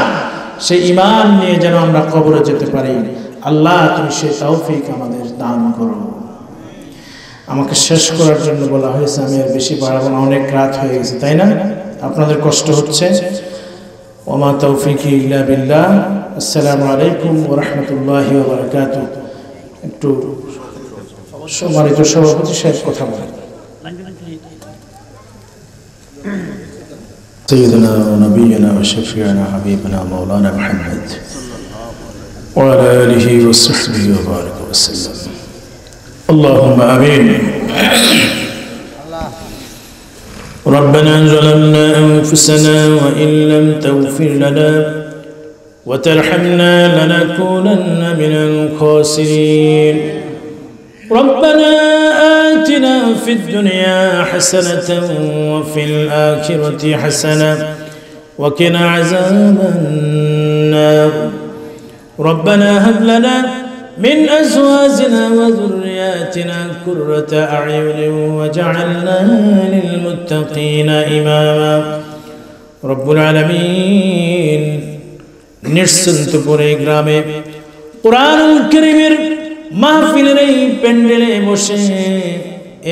সেই ঈমান নিয়ে যেন আমরা কবরে যেতে পারি। আল্লাহ তুমি সেই তৌফিক আমাদের দান করো। আমাকে শেষ করার জন্য বলা হয়েছে, আমি আর বেশি বাড়াবো না, অনেক রাত হয়ে গেছে, তাই না? আপনাদের কষ্ট হচ্ছে। ওমা তৌফিকি ইল্লা বিল্লাহ। আসসালামু আলাইকুম ওয়া রাহমাতুল্লাহি ওয়া বারাকাতুহু। একটু সম্মানিত সভাপতি সাহেব কথা বলেন। سيدنا ونبينا وشفيعنا حبيبنا مولانا محمد وعلى آله وصحبه وبارك وسلم. اللهم آمين. ربنا ظلمنا أنفسنا وإن لم تغفر لنا وترحمنا لنكونن من الخاسرين. ربنا آتنا في الدنيا حسنة وفي الآخرة حسنة وقنا عذاب النار. ربنا هب لنا من أزواجنا وذرياتنا قرة أعين واجعلنا للمتقين إماما. رب العالمين নিশ্চিন্তপুরে গ্রামে কুরআনুল কারীমের মাহফিলের এই প্যান্ডেলে বসে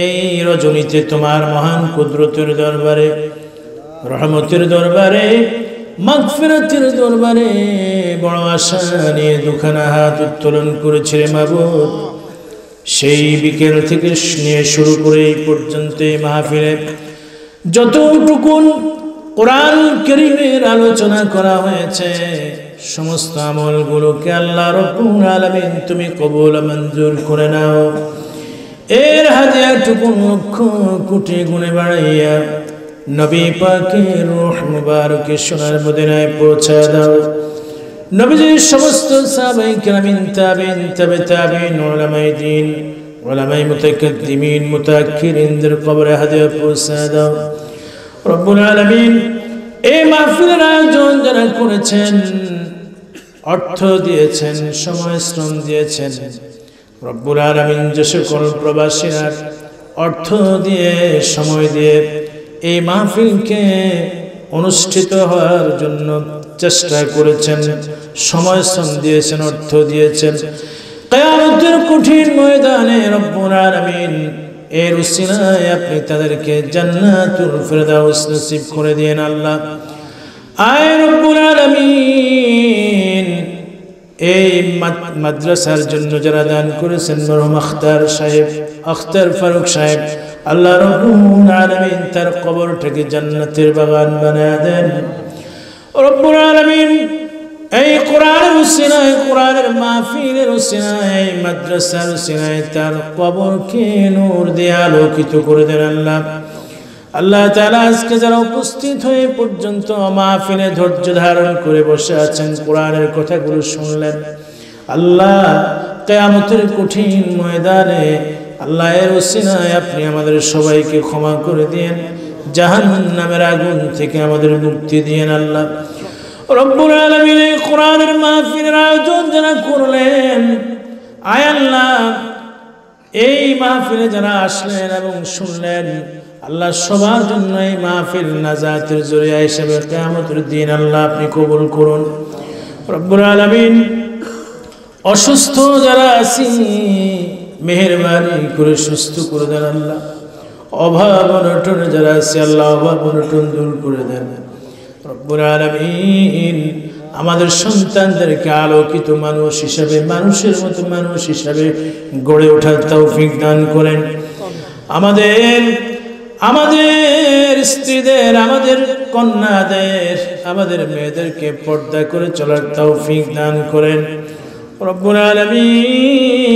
এই রজনীতে তোমার মহান কুদরতের দরবারে, রহমতের দরবারে, মাগফিরাতের দরবারে বড় আশা নিয়ে দুখানা হাত উত্তোলন করেছিলে মাবুদ। সেই বিকেল থেকে নিয়ে শুরু করে এই পর্যন্ত এই মাহফিলে যতটুকুন কোরআন কারীমের আলোচনা করা হয়েছে সমস্ত আমলগুলোকে আল্লাহ রাব্বুল আলামিন তুমি কবুল মঞ্জুর করে নাও। এর হাদিয়াটুকু লক্ষ কোটি গুণে বাড়াইয়া নবী পাকের রূহ মুবারকে সোনার মদিনায় পৌঁছে দাও। নবীজির সমস্ত সাহাবায়ে কেরামিন, তাবিঈন, তাবে তাবিঈন, উলামায়ে দ্বীন, উলামায়ে মুতাকাদ্দিমিন, মুতাআক্খিরিনদের কবরে হাদিয়া পৌঁছে দাও। রব্বুল আলামিন এই মাহফিলের আয়োজন যারা করেছেন, অর্থ দিয়েছেন, সময় শ্রম দিয়েছেন, রব্বুল আলামিন যে সকল প্রবাসীরা অর্থ দিয়ে সময় দিয়ে এই মাহফিলকে অনুষ্ঠিত হওয়ার জন্য চেষ্টা করেছেন, সময় শ্রম দিয়েছেন, অর্থ দিয়েছেন, কিয়ামতের কঠিন ময়দানে রব্বুল আলামিন এর উসিলায় আপনি তাদেরকে জান্নাতুল ফিরদাউস নসিব করে দেন আল্লাহ। আয় রব্বুল আলামিন এই মাদ্রাসার জন্য যারা দান করেছেন মরহুম আখতার সাহেব, আখতার ফারুক সাহেব, আল্লাহ রব্বুল আলামিন তার কবরটাকে জান্নাতের বাগান বানায় দেন। রব্বুল আলামিন এই কোরআনের উসিলায়, কোরআনের মাহফিলের উসিলায়, মাদ্রাসার উসিলায় তার কবরকে নূর দিয়ে আলোকিত করে দেন আল্লাহ। আল্লাহ তাআলা আজকে যারা উপস্থিত হয়ে পর্যন্ত মাহফিলে ধৈর্য ধারণ করে বসে আছেন, কোরআনের কথাগুলো শুনলেন, আল্লাহ কিয়ামতের কঠিন ময়দানে আল্লাহ এর উসিলায় আপনি আমাদের সবাইকে ক্ষমা করে দিয়েন, জাহান্নামের আগুন থেকে আমাদের মুক্তি দিয়েন আল্লাহ। রব্বুল আলামিন এই কোরআনের মাহফিলের আয়োজন যারা করলেন, আয় আল্লাহ এই মাহফিলে যারা আসলেন এবং শুনলেন, আল্লাহ সবার জন্য এই মাহফিল নাজাতের জরিয়া হিসেবে কিয়ামতের দিন আল্লাহ আপনি কবুল করুন। রব্বুল আলামিন অসুস্থ যারা আছি মেহেরবানি করে সুস্থ করে দেন আল্লাহ। অভাব অনটন যারা আছে আল্লাহ অভাব অনটন দূর করে দেন। রব্বুল আলামিন আমাদের সন্তানদেরকে আলোকিত মানুষ হিসাবে, মানুষের মতো মানুষ হিসাবে গড়ে ওঠার তৌফিক দান করেন। আমাদের স্ত্রীদের, আমাদের কন্যাদের, আমাদের মেয়েদেরকে পর্দা করে চলার তৌফিক দান করেন। রব্বুল আলামিন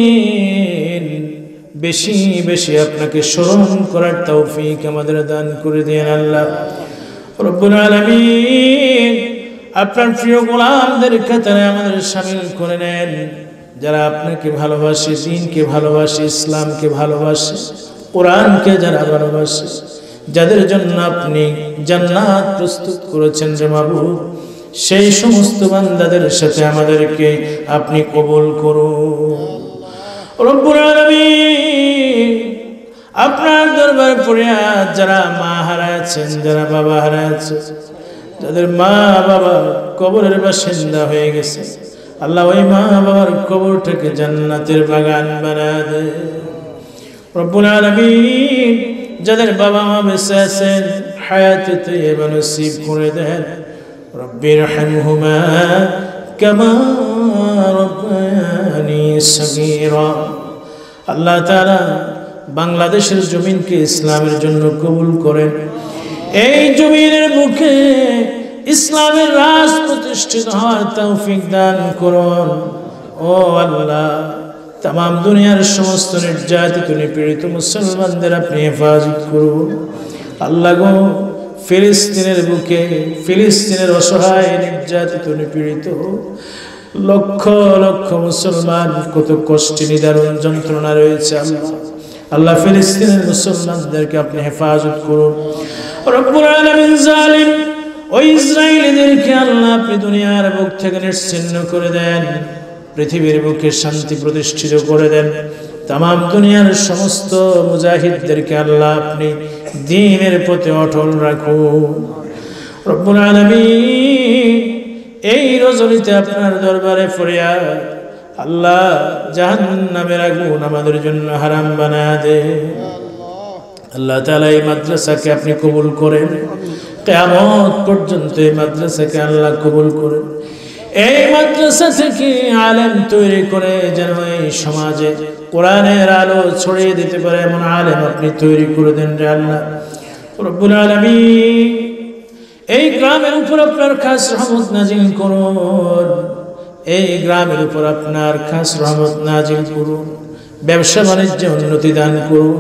বেশি বেশি আপনাকে স্মরণ করার তৌফিক আমাদের দান করে দেন আল্লাহ। রব্বুল আলামিন আপনার প্রিয় গোলামদের কাতারে আমাদের শামিল করে নেন, যারা আপনাকে ভালোবাসে, দ্বীনকে ভালোবাসে, ইসলামকে ভালোবাসে, কোরআনকে যারা ভালোবাসে, যাদের জন্য আপনি জান্নাত প্রস্তুত করেছেন রে মাবুদ, সেই সমস্ত বান্দাদের সাথে আমাদেরকে আপনি কবুল করুন। রব্বুল আলামিন, আপনার দরবারে ফরিয়াদ, যারা মা হারাচ্ছেন, যারা বাবা হারাচ্ছেন, যাদের মা বাবা কবরের বাসিন্দা হয়ে গেছে, আল্লাহ ওই মা বাবার কবরটাকে জান্নাতের বাগান বানায় দেন। রব্বুল আলামিন, যাদের বাবা মা বেঁচে আছেন, হায়াতে তাইয়্যিবা নসিব করে দেন। রব্বিরহামহুমা কামা রাব্বায়ানি সগীরা। আল্লাহ তাআলা বাংলাদেশের জমিনকে ইসলামের জন্য কবুল করেন। এই জমিনের বুকে ইসলামের রাজ প্রতিষ্ঠিত হওয়ার তৌফিক দান করুন। ও আল্লাহ, তাম দুনিয়ার সমস্ত নির্যাতিত নিপীড়িত মুসলমানদের আপনি হেফাজত করুন। আল্লাহ গো, ফিলিস্তিনের বুকে, ফিলিস্তিনের অসহায় নির্যাতিত নিপীড়িত লক্ষ লক্ষ মুসলমান কত কষ্টে নিদারুণ যন্ত্রণা রয়েছে। আল্লাহ ফিলিস্তিনের মুসলমানদেরকে আপনি হেফাজত করুন। রব্বুল আলামিন, জালিম ওই ইসরায়েলিদেরকে আল্লাহ আপনি দুনিয়ার বুক থেকে নিশ্চিহ্ন করে দেন, পৃথিবীর বুকে শান্তি প্রতিষ্ঠিত করে দেন। তাম দুনিয়ার সমস্ত মুজাহিদদেরকে আল্লাহ আপনি দ্বীনের পথে অটল রাখুন। রব্বুল আলামিন, এই রজনীতে আপনার দরবারে ফরিয়াদ, আল্লাহ জাহান্নামের আগুন আমাদের জন্য হারাম বানায় দে। আল্লাহ তাআলা এই মাদ্রাসাকে আপনি কবুল করেন, কিয়ামত পর্যন্ত এই মাদ্রাসাকে আল্লাহ কবুল করেন। এই মাদ্রাসা থেকে আলেম তৈরি করে যেন এই সমাজে কোরআনের আলো ছড়িয়ে দিতে পারে এমন আলেম আপনি তৈরি করে দেন রে আল্লাহ। রব্বুল আলামিন, এই গ্রামের উপর আপনার খাস রহমত নাজিল করুন। এই গ্রামের উপর আপনার খাস রহমত নাজিল করুন। ব্যবসা বাণিজ্যে উন্নতি দান করুন।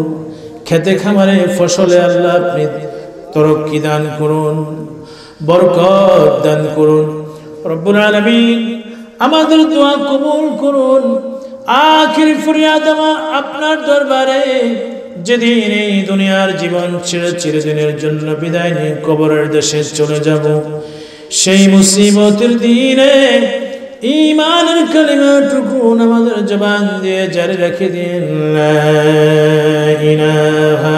খেতে খামারে ফসলে আল্লাহ আপনি তরক্কি দান করুন, বরকত দান করুন। রব্বুল আলামিন, আমাদের দোয়া কবুল করুন। আখিরি ফরিয়াদ আপনার দরবারে, যেদিন এই দুনিয়ার জীবন ছেড়ে চিরদিনের জন্য বিদায় নিয়ে কবরের দেশে চলে যাব, সেই মুসিবতের দিনে ঈমানের কালিমাটুকু আমাদের জবান দিয়ে জারি রেখে দিন, লা ইলাহা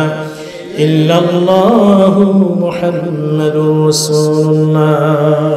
ইল্লাল্লাহু মুহাম্মাদুর রাসূলুল্লাহ।